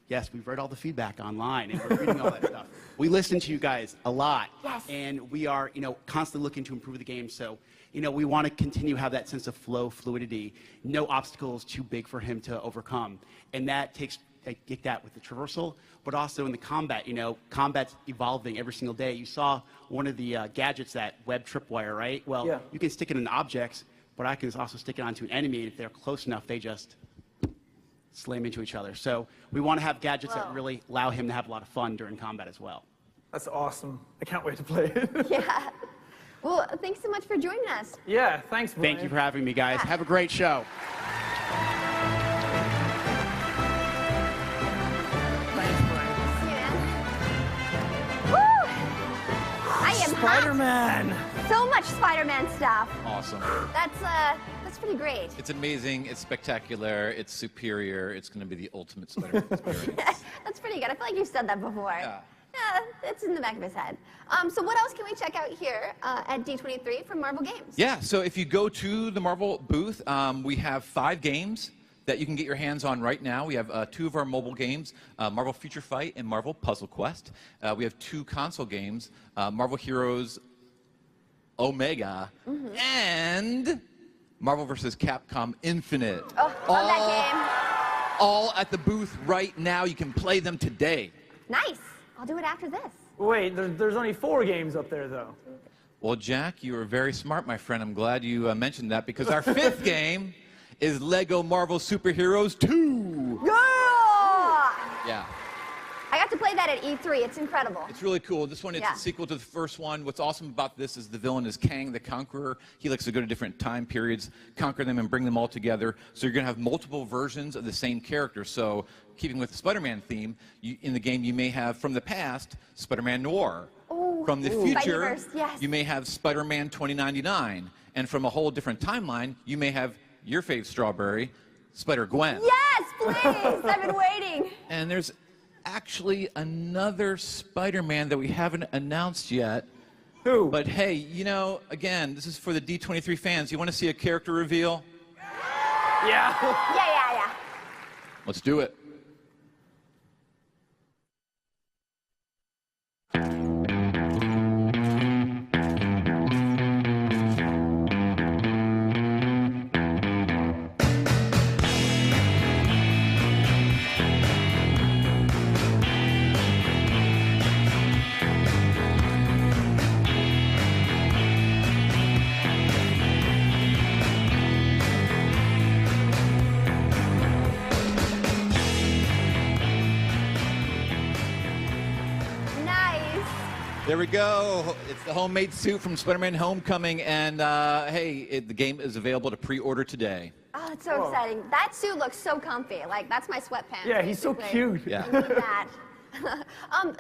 Yes, we've read all the feedback online, and we're reading all that stuff. We listen to you guys a lot. Yes. And we are, constantly looking to improve the game. So, we want to continue to have that sense of flow, fluidity, no obstacles too big for him to overcome. And that takes, I get that with the traversal, but also in the combat, combat's evolving every single day. You saw one of the gadgets, that web tripwire, right? Well, yeah. You can stick it in objects, but I can also stick it onto an enemy, and if they're close enough, they just slam into each other. So we want to have gadgets that really allow him to have a lot of fun during combat as well. That's awesome. I can't wait to play it. Yeah. Well, thanks so much for joining us. Yeah, thanks, Brian. Thank you for having me, guys. Have a great show. I am Spider-Man. hot. So much Spider-Man stuff. Awesome. That's pretty great. It's amazing. It's spectacular. It's superior. It's going to be the ultimate Spider-Man experience. That's pretty good. I feel like you've said that before. Yeah. Yeah, it's in the back of his head. So what else can we check out here at D23 from Marvel Games? Yeah, so if you go to the Marvel booth, we have 5 games that you can get your hands on right now. We have 2 of our mobile games, Marvel Future Fight and Marvel Puzzle Quest. We have 2 console games, Marvel Heroes Omega and Marvel vs. Capcom Infinite. Oh, love that All at the booth right now. You can play them today. game. Nice. I'll do it after this. Wait, there's only 4 games up there, though. Well, Jack, you were very smart, my friend. I'm glad you mentioned that because our 5th game is Lego Marvel Superheroes 2. Yeah. I got to play that at E3. It's incredible. It's really cool. This one, it's a sequel to the first one. What's awesome about this is the villain is Kang the Conqueror. He likes to go to different time periods, conquer them, and bring them all together. So you're going to have multiple versions of the same character. So keeping with the Spider-Man theme, in the game you may have, from the past, Spider-Man Noir. From the future, you may have Spider-Man 2099. And from a whole different timeline, you may have your fave strawberry, Spider-Gwen. Yes, please! I've been waiting. And there's actually another Spider-Man that we haven't announced yet. Who? But hey, you know, again, this is for the D23 fans. You want to see a character reveal? Yeah. Yeah. Let's do it. There we go. It's the homemade suit from Spider-Man Homecoming, and hey, the game is available to pre-order today. Oh, it's so exciting. That suit looks so comfy. Like, that's my sweatpants. Yeah, he's so cute. Yeah. I need that.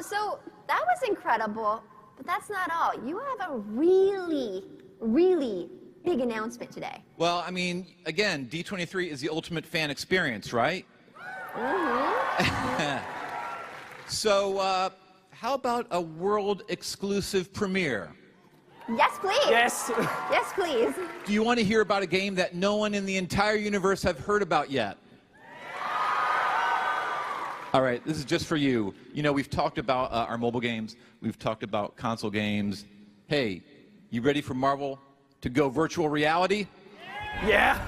So that was incredible, but that's not all. You have a really, really big announcement today. Well, I mean, again, D23 is the ultimate fan experience, right? Mm-hmm. So, how about a world-exclusive premiere? Yes, please. Yes. Yes, please. Do you want to hear about a game that no one in the entire universe have heard about yet? All right, this is just for you. You know, we've talked about our mobile games. We've talked about console games. Hey, you ready for Marvel to go virtual reality? Yeah.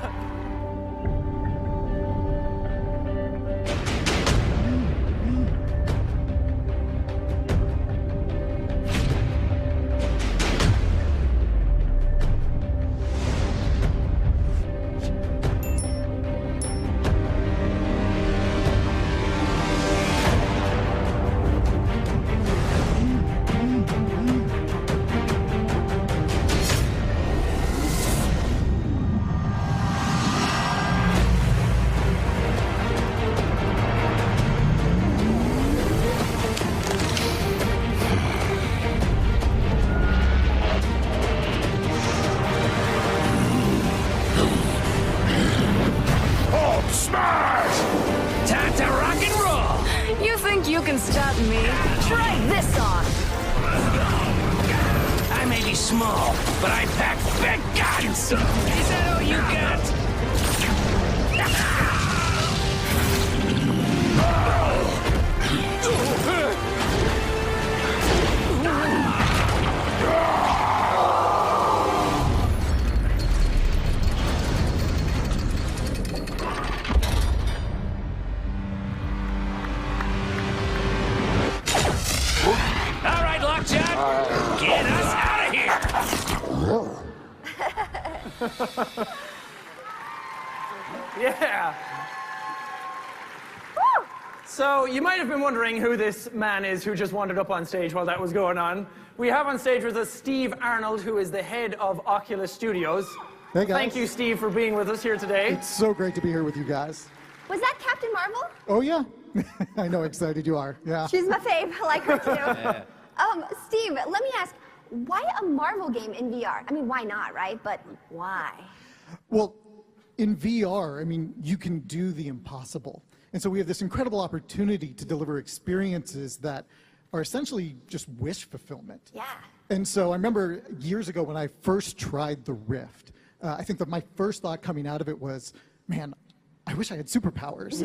You can stop me. Try this on. I may be small, but I pack big guns. Is that all you got? Get us out of here! Yeah. Woo! So you might have been wondering who this man is who just wandered up on stage while that was going on. We have on stage with us Steve Arnold, who is the head of Oculus Studios. Hey guys. Thank you, Steve, for being with us here today. It's so great to be here with you guys. Was that Captain Marvel? Oh yeah. I know how excited you are. Yeah. She's my fave. I like her too. Steve, let me ask, why a Marvel game in VR? I mean, why not, right? But why? Well, in VR, I mean, you can do the impossible. And so we have this incredible opportunity to deliver experiences that are essentially just wish fulfillment. Yeah. And so I remember years ago when I first tried the Rift, I think that my first thought coming out of it was, man, I wish I had superpowers.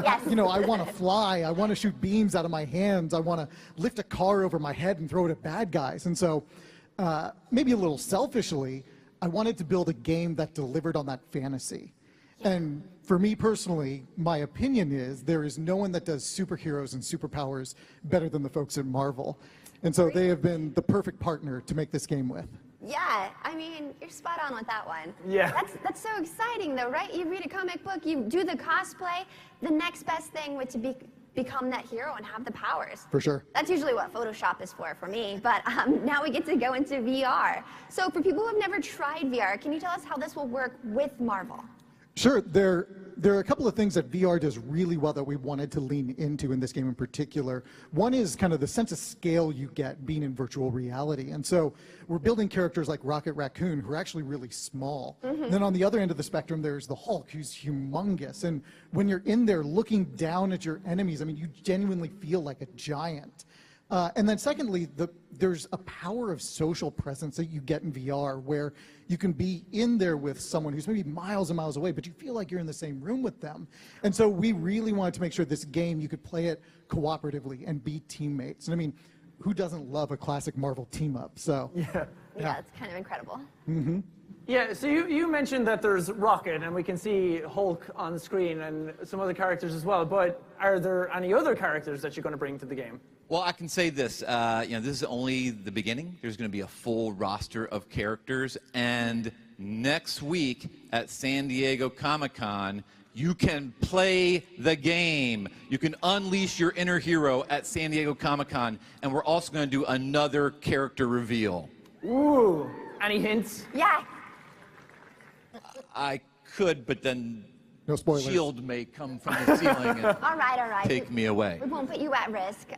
Yes. You know, I want to fly. I want to shoot beams out of my hands. I want to lift a car over my head and throw it at bad guys. And so maybe a little selfishly, I wanted to build a game that delivered on that fantasy. And for me personally, my opinion is there is no one that does superheroes and superpowers better than the folks at Marvel. And so they have been the perfect partner to make this game with. Yeah, I mean, you're spot on with that one. Yeah. That's so exciting, though, right? You read a comic book, you do the cosplay. The next best thing would to become that hero and have the powers. For sure. That's usually what Photoshop is for me. But now we get to go into VR. So for people who have never tried VR, can you tell us how this will work with Marvel? Sure. There are a couple of things that VR does really well that we wanted to lean into in this game in particular. One is kind of the sense of scale you get being in virtual reality. And so we're building characters like Rocket Raccoon, who are actually really small. And then on the other end of the spectrum, there's the Hulk, who's humongous. And when you're in there looking down at your enemies, I mean, you genuinely feel like a giant. And then secondly, there's a power of social presence that you get in VR where you can be in there with someone who's maybe miles and miles away, but you feel like you're in the same room with them. And so we really wanted to make sure this game, you could play it cooperatively and be teammates. And I mean, who doesn't love a classic Marvel team up? So Yeah, it's kind of incredible. Yeah, so you mentioned that there's Rocket, and we can see Hulk on the screen and some other characters as well, but are there any other characters that you're going to bring to the game? Well, I can say this, this is only the beginning. There's going to be a full roster of characters, and next week at San Diego Comic-Con, you can play the game. You can unleash your inner hero at San Diego Comic-Con, and we're also going to do another character reveal. Ooh, any hints? Yeah. I could, but then no spoilers. S.H.I.E.L.D. may come from the ceiling and all right. take me away. We won't put you at risk.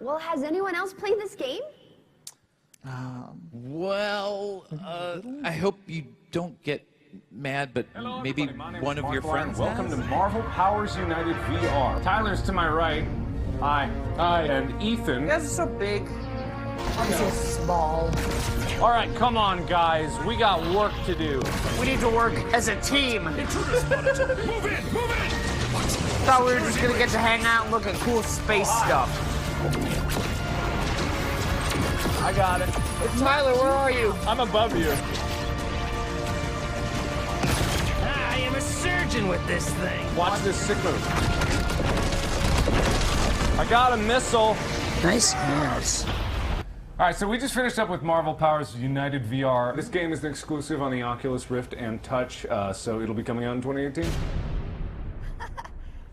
Well, has anyone else played this game? Well, I hope you don't get mad, but maybe one of your friends Welcome has? to Marvel Powers United VR. Tyler's to my right. Hi. And Ethan. You guys are so big. I'm so small. All right, come on, guys. We got work to do. We need to work as a team. Move in! Thought we were just gonna get to hang out and look at cool space stuff. I got it. Tyler, where are you? I'm above you. I am a surgeon with this thing. Watch this sick move. I got a missile. Nice hands. All right, so we just finished up with Marvel Powers United VR. This game is an exclusive on the Oculus Rift and Touch, so it'll be coming out in 2018.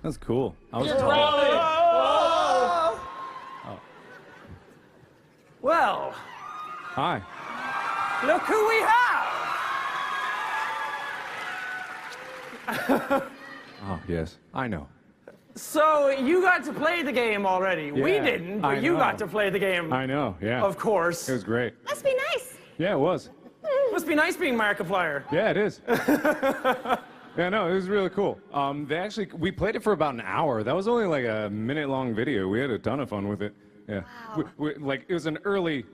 That's cool. I was told. Oh. Well, Hi. look who we have! Oh, yes. I know. So you got to play the game already. We Yeah, didn't, I but you know. got to play the game. I know, yeah. Of course. It was great. Must be nice. Yeah, it was. Must be nice being Markiplier. Yeah, it is. Yeah, no, it was really cool. We played it for about an hour. That was only like a minute-long video. We had a ton of fun with it. Yeah. Wow. It was an early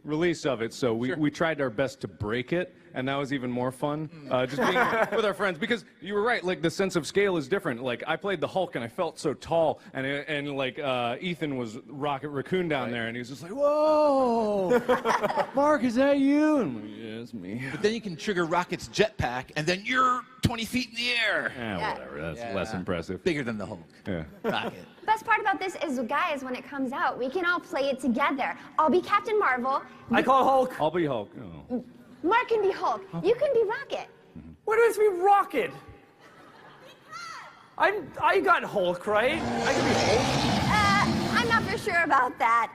release of it, so we tried our best to break it, and that was even more fun, just being with our friends, because you were right, like the sense of scale is different. Like I played the Hulk and I felt so tall, and Ethan was Rocket Raccoon down there, and he was just like, whoa, Mark, is that you? And I'm like, yeah, it's me. But then you can trigger Rocket's jetpack, and then you're 20 feet in the air. Yeah, whatever, that's less impressive. Bigger than the Hulk. Yeah. Rocket. Best part about this is, guys, when it comes out, we can all play it together. I'll be Captain Marvel. I call Hulk. I'll be Hulk. Oh. Mark can be Hulk. You can be Rocket. What does it mean, Rocket? I got Hulk, right? I can be Hulk. I'm not for sure about that.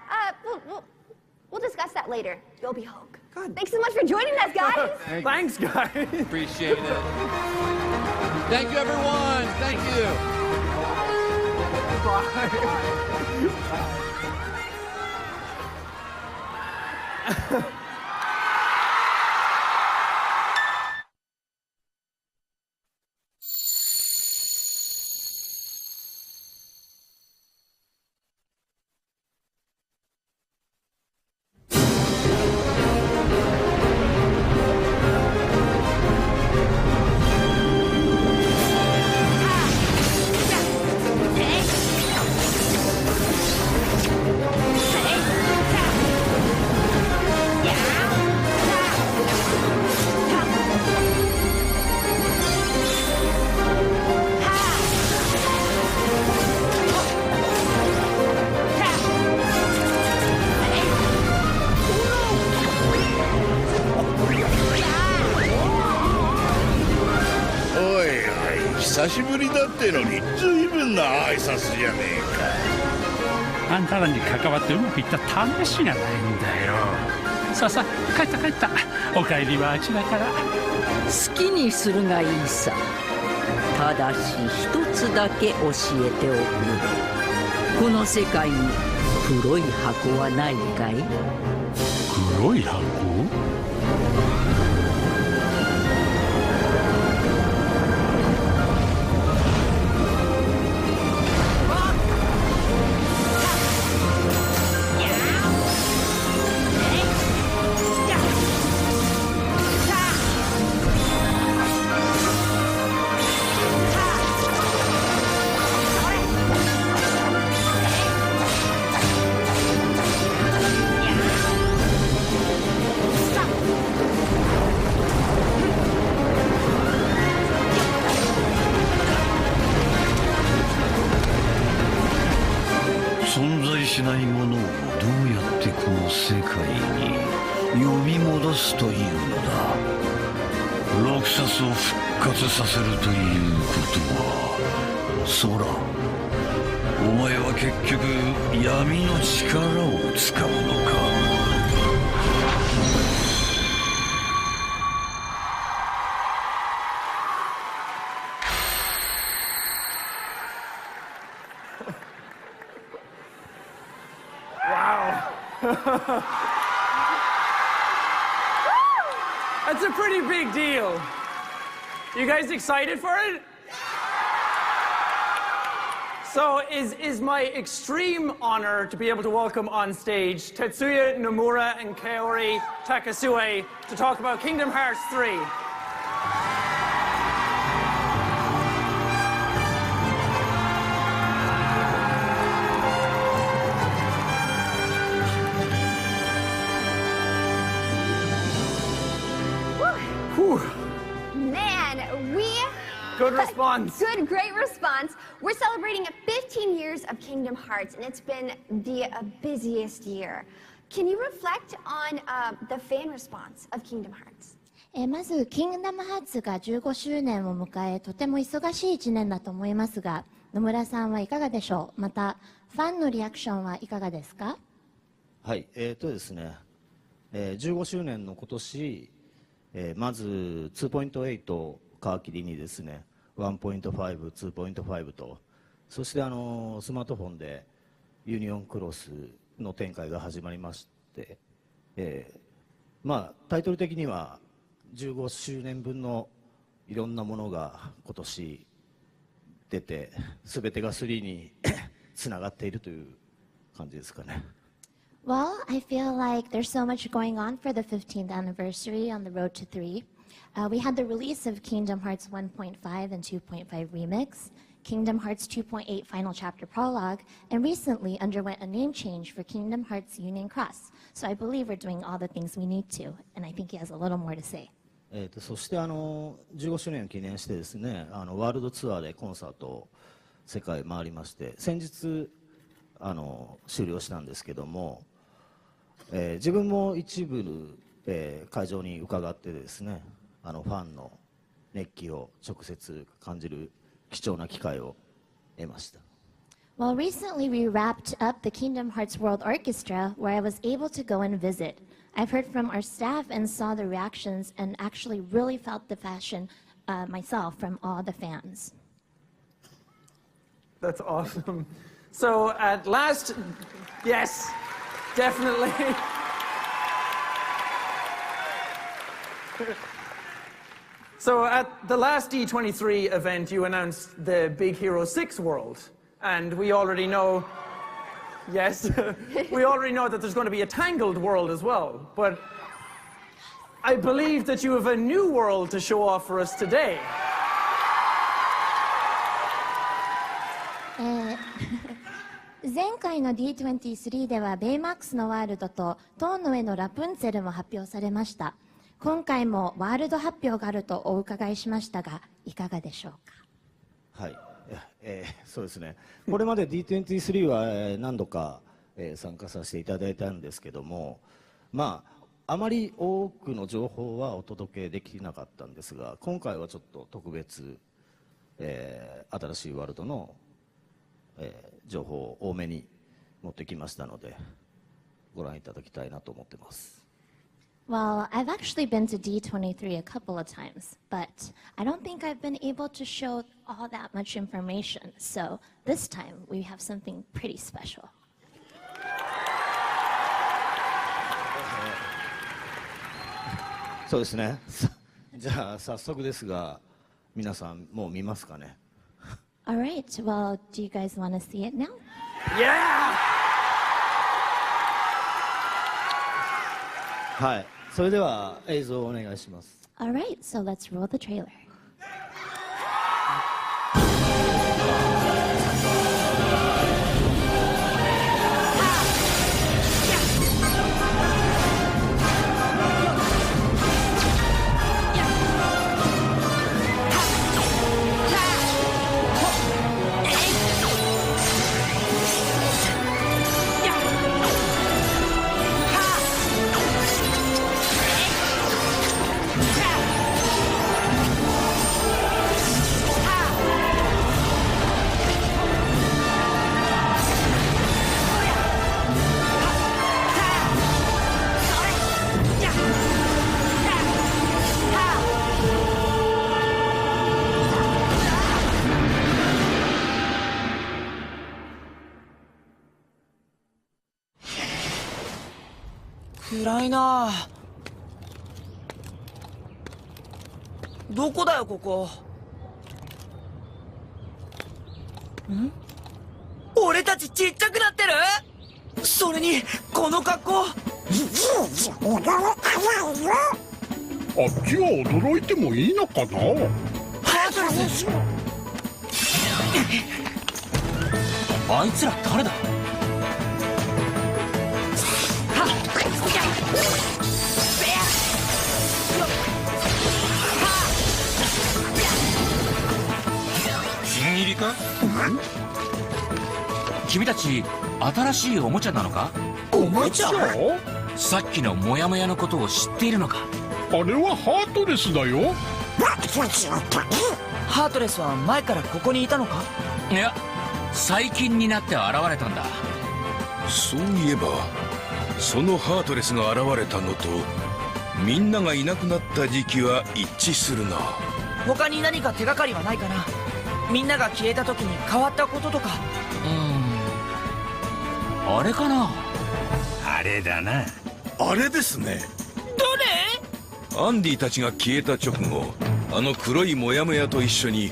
We'll discuss that later. You'll be Hulk. God. Thanks so much for joining us, guys. Thanks, guys. Appreciate it. Thank you, everyone. Thank you. Bye. Yeah. ってのに随分な挨拶じゃねえか。あんたらに関わってうまくいった試しがないんだよ。さあさあ、帰ったお帰りはあちらから。好きにするがいいさ。ただし一つだけ教えておく。この世界に黒い箱はないかい？黒い箱？存在しないものをどうやってこの世界に呼び戻すというのだ。ロクサスを復活させるということは、ソラ、お前は結局闇の力を使うのか。That's a pretty big deal. You guys excited for it? So is my extreme honor to be able to welcome on stage Tetsuya Nomura and Kaori Takasue to talk about Kingdom Hearts 3. Man, we... Good response. Good, great response. We're celebrating 15 years of Kingdom Hearts, and it's been the busiest year. Can you reflect on the fan response of Kingdom Hearts? まず、キングダムハーツが15周年を迎え、とても忙しい1年だと思いますが、野村さんはいかがでしょう？また、ファンのリアクションはいかがですか？はい、ですね、15周年の今年、まず2.8を皮切りにですね、1.5、2.5 と、そしてスマートフォンでユニオンクロスの展開が始まりまして、まあタイトル的には15周年分のいろんなものが今年出て、全てが3につながっているという感じですかね。Well, I feel like there's so much going on for the 15th anniversary on the road to 3. We had the release of Kingdom Hearts 1.5 and 2.5 Remix, Kingdom Hearts 2.8 Final Chapter Prologue, and recently underwent a name change for Kingdom Hearts Union Cross. So I believe we're doing all the things we need to, and I think he has a little more to say. そして15周年を記念してですね、ワールドツアーでコンサートを世界回りまして、先日終了したんですけども、自分も一部、会場に伺ってですね、ファンの熱気を直接感じる貴重な機会を得ました。Well, recently we wrapped up the Kingdom Hearts World Orchestra, where I was able to go and visit. I've heard from our staff and saw the reactions and actually really felt the passion myself from all the fans. That's awesome. So at last, yes, definitely. So at the last D23 event, you announced the Big Hero 6 world. And we already know, yes, we already know that there's going to be a Tangled world as well. But I believe that you have a new world to show off for us today. 前回の D23 ではベイマックスのワールドと塔の上のラプンツェルも発表されました。今回もワールド発表があるとお伺いしましたが、いかがでしょうか？はい、そうですね。これまで D23 は何度か参加させていただいたんですけども、まああまり多くの情報はお届けできなかったんですが、今回はちょっと特別新しいワールドの、情報を多めに持ってきましたのでご覧いただきたいなと思ってます。Well, I've actually been to D23 a couple of times, but I don't think I've been able to show all that much information. So this time we have something pretty special. そうですね。じゃあ早速ですが、皆さんもう見ますかね。All right. Well, do you guys want to see it now? Yeah! はい。それでは映像をお願いします。All right. So let's roll the trailer.「暗いなあ。どこだよここ。ん？俺たちちっちゃくなってる？それにこの格好。あっちは驚いてもいいのかな。あいつら誰だ？新入りか？君たち新しいおもちゃなのか？おもちゃ？さっきのモヤモヤのことを知っているのか？あれはハートレスだよ。ハートレスは前からここにいたのか？いや、最近になって現れたんだ。そういえばそのハートレスが現れたのとみんながいなくなった時期は一致するな。他に何か手がかりはないかな。みんなが消えた時に変わったこととか。あれかな。あれだな。あれですね。どれ？アンディたちが消えた直後、あの黒いモヤモヤと一緒に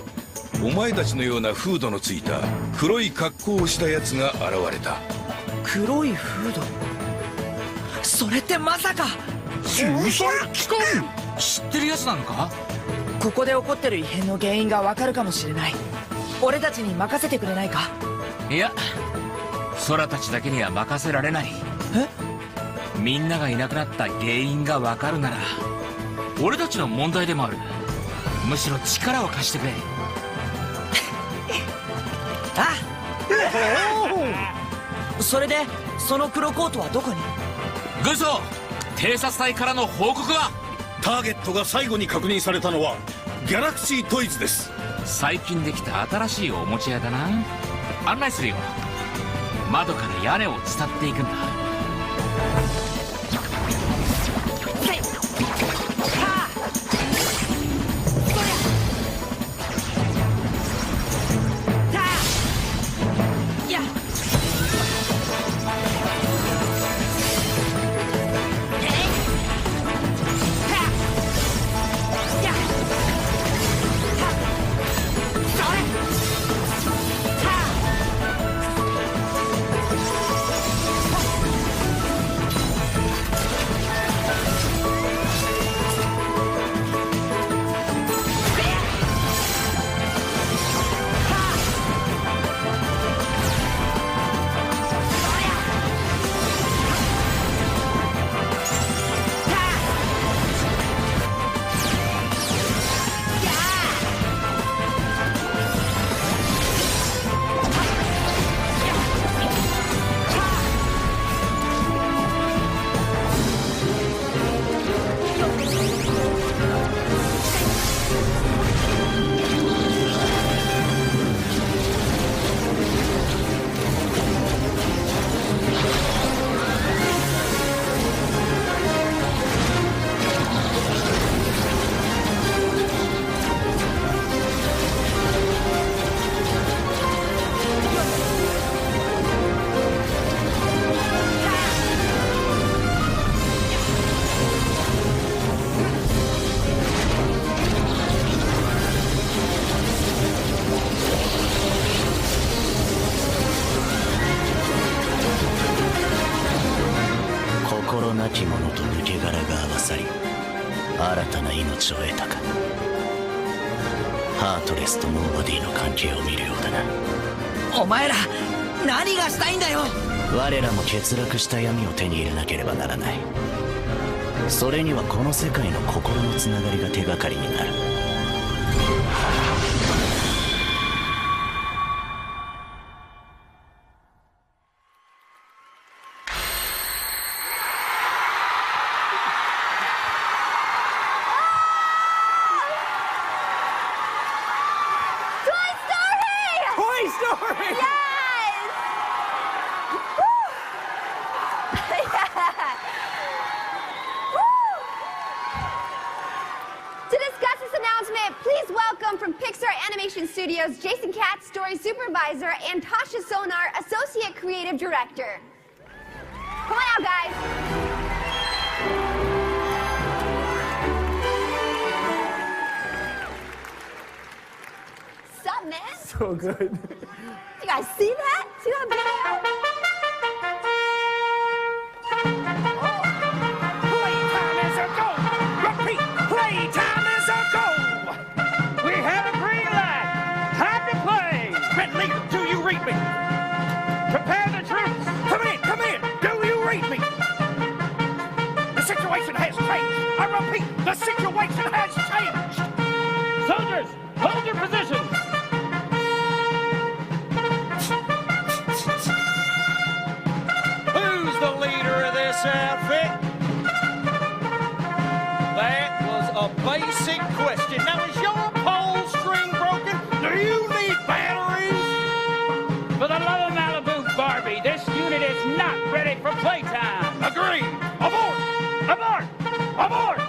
お前たちのようなフードのついた黒い格好をしたやつが現れた。黒いフード？それってまさか注射機関？知ってるやつなのか？ここで起こってる異変の原因がわかるかもしれない。俺たちに任せてくれないか？いや、空たちだけには任せられない。みんながいなくなった原因がわかるなら俺たちの問題でもある。むしろ力を貸してくれ。それでその黒コートはどこに？軍曹、偵察隊からの報告は？ターゲットが最後に確認されたのはギャラクシートイズです。最近できた新しいおもちゃ屋だな。案内するよ。窓から屋根を伝っていくんだ。き者と抜け殻が合わさり新たな命を得たか。ハートレスとノーバディの関係を見るようだな。お前ら何がしたいんだよ。我らも欠落した闇を手に入れなければならない。それにはこの世界の心のつながりが手がかりになる。Studios, Jason Katz, Story Supervisor, and Tasha Sonar, Associate Creative Director. Come on out, guys. Sup, man? So good. You guys see that? See that video? Playtime is a go! Repeat! Playtime is a go! We have a green light! Time to play! Red leader, do you read me? Prepare the troops! Come in! Do you read me? The situation has changed! I repeat, the situation has changed! Soldiers, hold your positions! Who's the leader of this outfit? That was a basic question. Now, is your pole string broken? Do you need batteries? For the love of Malibu, Barbie, this unit is not ready for playtime. Agreed. Abort! Abort! Abort!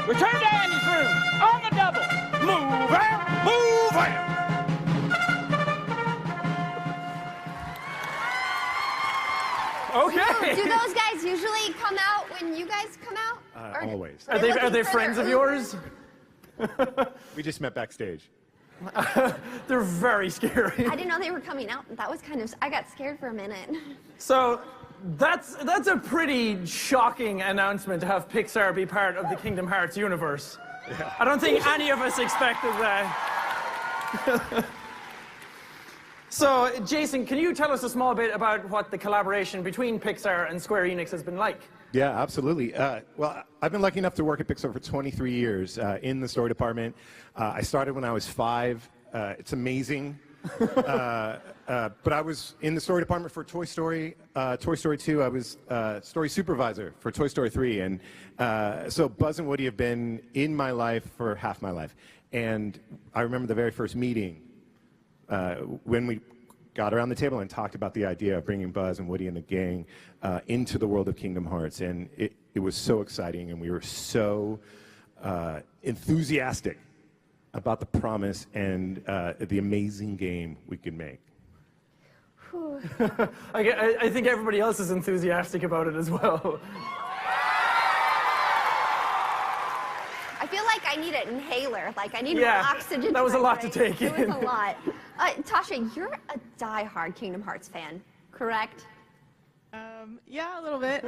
Return to Annie's room. On the double. Move out! Move out! Okay. Do those guys usually come out when you guys come out? Always. Are they friends of yours? We just met backstage. They're very scary. I didn't know they were coming out. That was kind of, I got scared for a minute. So that's a pretty shocking announcement to have Pixar be part of the Kingdom Hearts universe. Yeah. I don't think any of us expected that. So, Jason, can you tell us a small bit about what the collaboration between Pixar and Square Enix has been like? Yeah, absolutely. Well, I've been lucky enough to work at Pixar for 23 years in the story department. I started when I was 5. It's amazing. But I was in the story department for Toy Story 2. I was story supervisor for Toy Story 3. And so Buzz and Woody have been in my life for half my life. And I remember the very first meeting when we got around the table and talked about the idea of bringing Buzz and Woody and the gang into the world of Kingdom Hearts. And it was so exciting, and we were so enthusiastic about the promise and the amazing game we could make. I think everybody else is enthusiastic about it as well. I feel like I need an inhaler. Like I need more Yeah, oxygen. that was to a my lot to brain. take It in. was a lot. Tasha, you're a die-hard Kingdom Hearts fan, correct? Yeah, a little bit.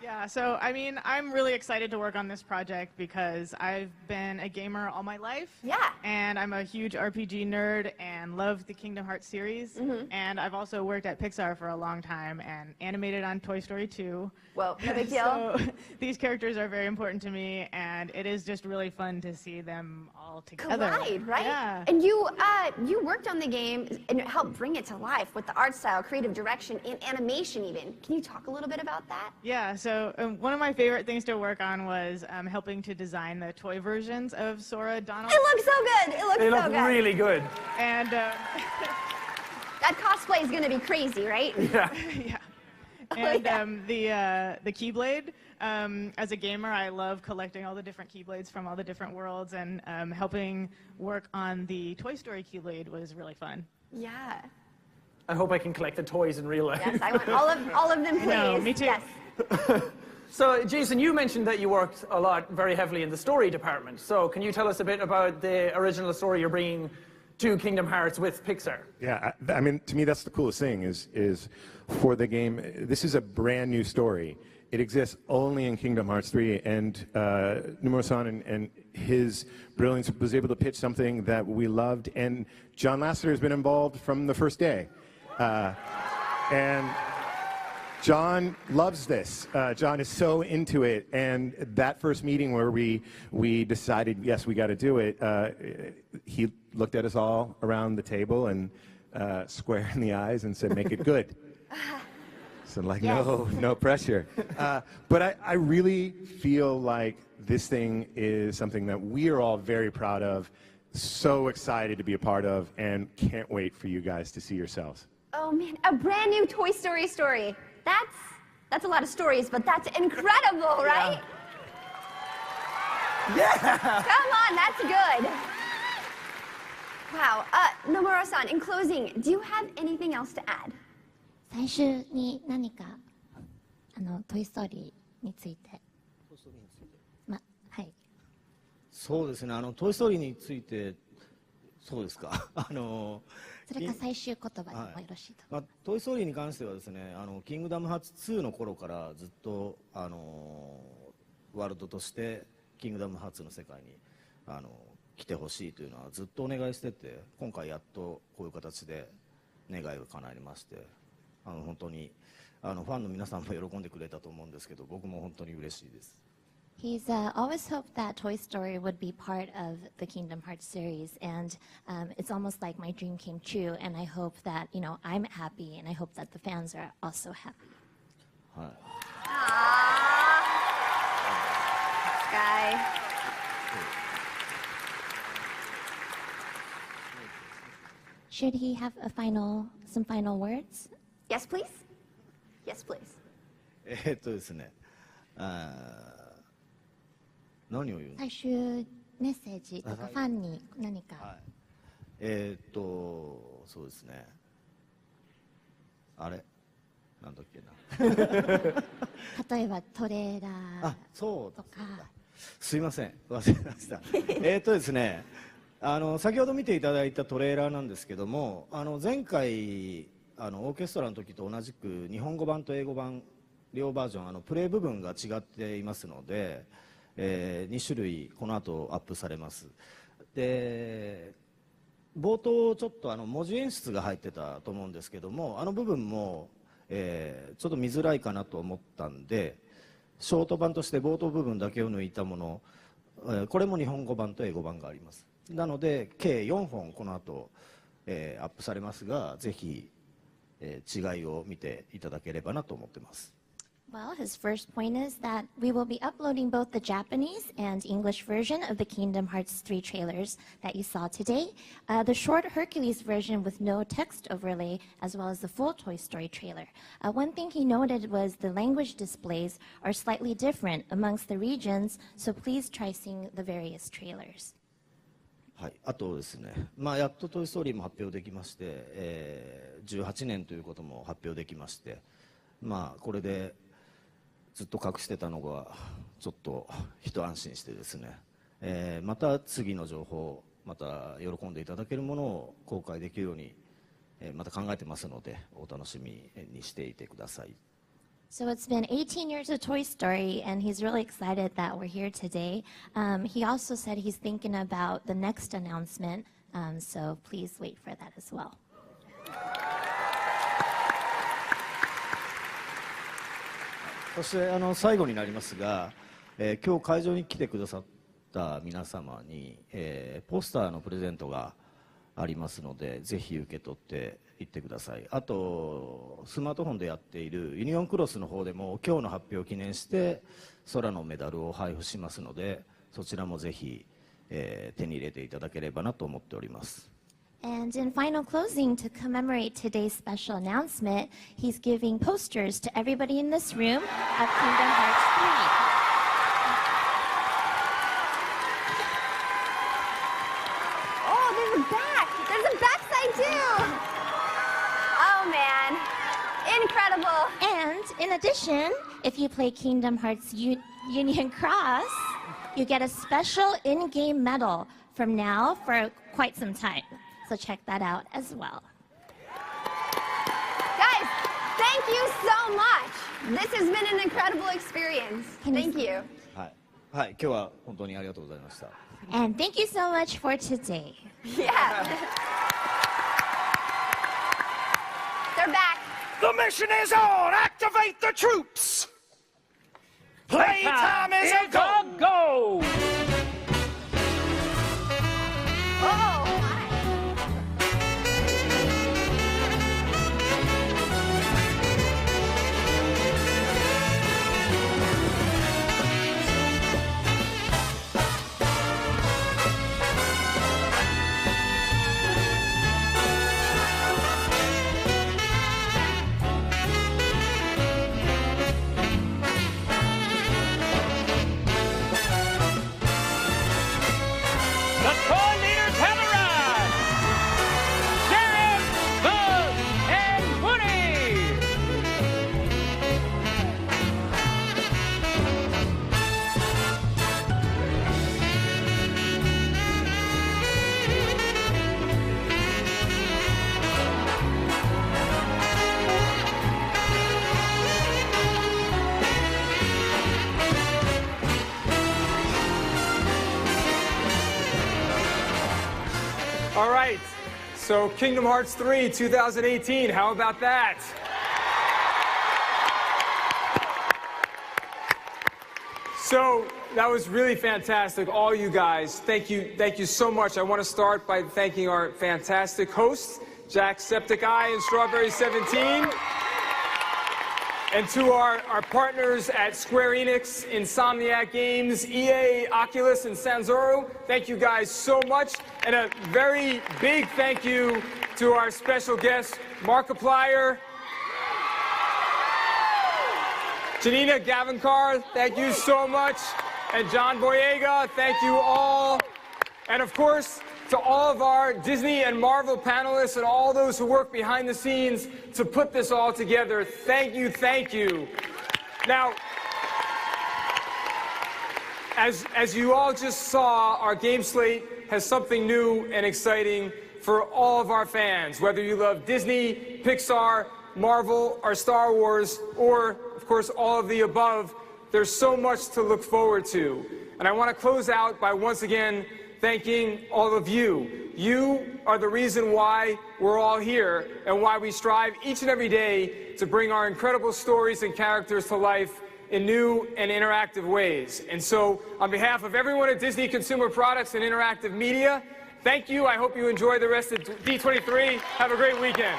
Yeah, so I mean, I'm really excited to work on this project because I've been a gamer all my life. Yeah. And I'm a huge RPG nerd and love the Kingdom Hearts series. And I've also worked at Pixar for a long time and animated on Toy Story 2. Well, no big deal. So these characters are very important to me, and it is just really fun to see them all together. Collide, right? Yeah. And you worked on the game and helped bring it to life with the art style, creative direction, and animation even. Can you talk a little bit about that? Yeah, so one of my favorite things to work on was helping to design the toy versions of Sora, Donald. It looks so good. It looks They so look good. really good. And that cosplay is going to be crazy, right? Yeah. yeah. And the Keyblade, as a gamer, I love collecting all the different Keyblades from all the different worlds, and helping work on the Toy Story Keyblade was really fun. Yeah. I hope I can collect the toys in real life. Yes, I want all of them, please. I know, me too. Yes. So, Jason, you mentioned that you worked a lot, very heavily in the story department. So, can you tell us a bit about the original story you're bringing to Kingdom Hearts with Pixar? Yeah, I mean, to me, that's the coolest thing is for the game. This is a brand new story, It exists only in Kingdom Hearts 3, and Nomura-san and his brilliance was able to pitch something that we loved, and John Lasseter has been involved from the first day. And John loves this. John is so into it, and that first meeting where we decided, yes, we got to do it, he looked at us all around the table and square in the eyes and said, make it good. So like, Yes. no pressure. But I really feel like this thing is something that we are all very proud of, so excited to be a part of, and can't wait for you guys to see yourselves. Oh man, a brand new Toy Story story. That's a lot of stories, but that's incredible, right? Yeah. Come on, that's good. Wow. Nomura-san, in closing, do you have anything else to add? 最終に何かトイ・ストーリーについて。はい。そうですね。トイ・ストーリーについて、そうですか。それか最終言葉でもよろしいと。トイ・ストーリーに関してはですね、キングダムハーツ2の頃からずっとワールドとしてキングダムハーツの世界に来てほしいというのはずっとお願いしてて、今回やっとこういう形で願いが叶いまして、本当にファンの皆さんも喜んでくれたと思うんですけど、僕も本当に嬉しいです。He's always hoped that Toy Story would be part of the Kingdom Hearts series, and it's almost like my dream came true. And I hope that I'm happy, and I hope that the fans are also happy. はい。Sky. Should he have some final words? Yes, please. Yes, please. ですね。何を言うの？最終メッセージとかファンに何か。はい、そうですね。あれなんだっけな。例えばトレーラーそうとか。すいません、忘れました。ですね。先ほど見ていただいたトレーラーなんですけども、前回オーケストラの時と同じく日本語版と英語版両バージョンプレイ部分が違っていますので、2種類この後アップされます。で冒頭ちょっと文字演出が入ってたと思うんですけども、部分も、ちょっと見づらいかなと思ったんで、ショート版として冒頭部分だけを抜いたもの、これも日本語版と英語版があります。なので計4本この後、アップされますが、ぜひ、違いを見ていただければなと思ってます。Well, his first point is that we will be uploading both the Japanese and English version of the Kingdom Hearts 3 trailers that you saw today, the short Hercules version with no text overlay, as well as the full Toy Story trailer. One thing he noted was the language displays are slightly different amongst the regions, so please try seeing the various trailers. はい、あとですね、やっとトイストーリーも発表できまして、18年ということも発表できまして、これでずっと隠してたのがちょっと一安心してですね、また次の情報、また喜んでいただけるものを公開できるように、また考えてますので、お楽しみにしていてください。So it's been 18 years of Toy Story, and he's really excited that we're here today. He also said he's thinking about the next announcement, so please wait for that as well. そして最後になりますが、今日会場に来てくださった皆様に、ポスターのプレゼントがありますので、ぜひ受け取っていってください。あとスマートフォンでやっているユニオンクロスの方でも今日の発表を記念して空のメダルを配布しますので、そちらもぜひ、手に入れていただければなと思っております。And in final closing, to commemorate today's special announcement, he's giving posters to everybody in this room of Kingdom Hearts 3. Oh, there's a back. There's a backside too. Oh man, incredible. And in addition, if you play Kingdom Hearts Union Cross, you get a special in-game medal from now for quite some time. So check that out as well. Guys, thank you so much. This has been an incredible experience. Thank you. はい、今日は本当にありがとうございました。And thank you so much for today. Yeah. They're back. The mission is on! Activate the troops! Playtime is a go! Oh, The toy leaders have arrived! Sheriff, Buzz, and Woody! All right, so Kingdom Hearts 3 2018, how about that? So that was really fantastic, all you guys. Thank you so much. I want to start by thanking our fantastic hosts, Jacksepticeye and Strawberry 17. And to our partners at Square Enix, Insomniac Games, EA, Oculus, and Sanzoro, thank you guys so much. And a very big thank you to our special guest, Markiplier, Janina Gavankar, thank you so much. And John Boyega, thank you all. And of course, to all of our Disney and Marvel panelists and all those who work behind the scenes to put this all together, thank you, thank you. Now, as you all just saw, our game slate has something new and exciting for all of our fans, whether you love Disney, Pixar, Marvel, or Star Wars, or, of course, all of the above. There's so much to look forward to. And I want to close out by once again thanking all of you. You are the reason why we're all here and why we strive each and every day to bring our incredible stories and characters to life in new and interactive ways. And so, on behalf of everyone at Disney Consumer Products and Interactive Media, thank you. I hope you enjoy the rest of D23. Have a great weekend.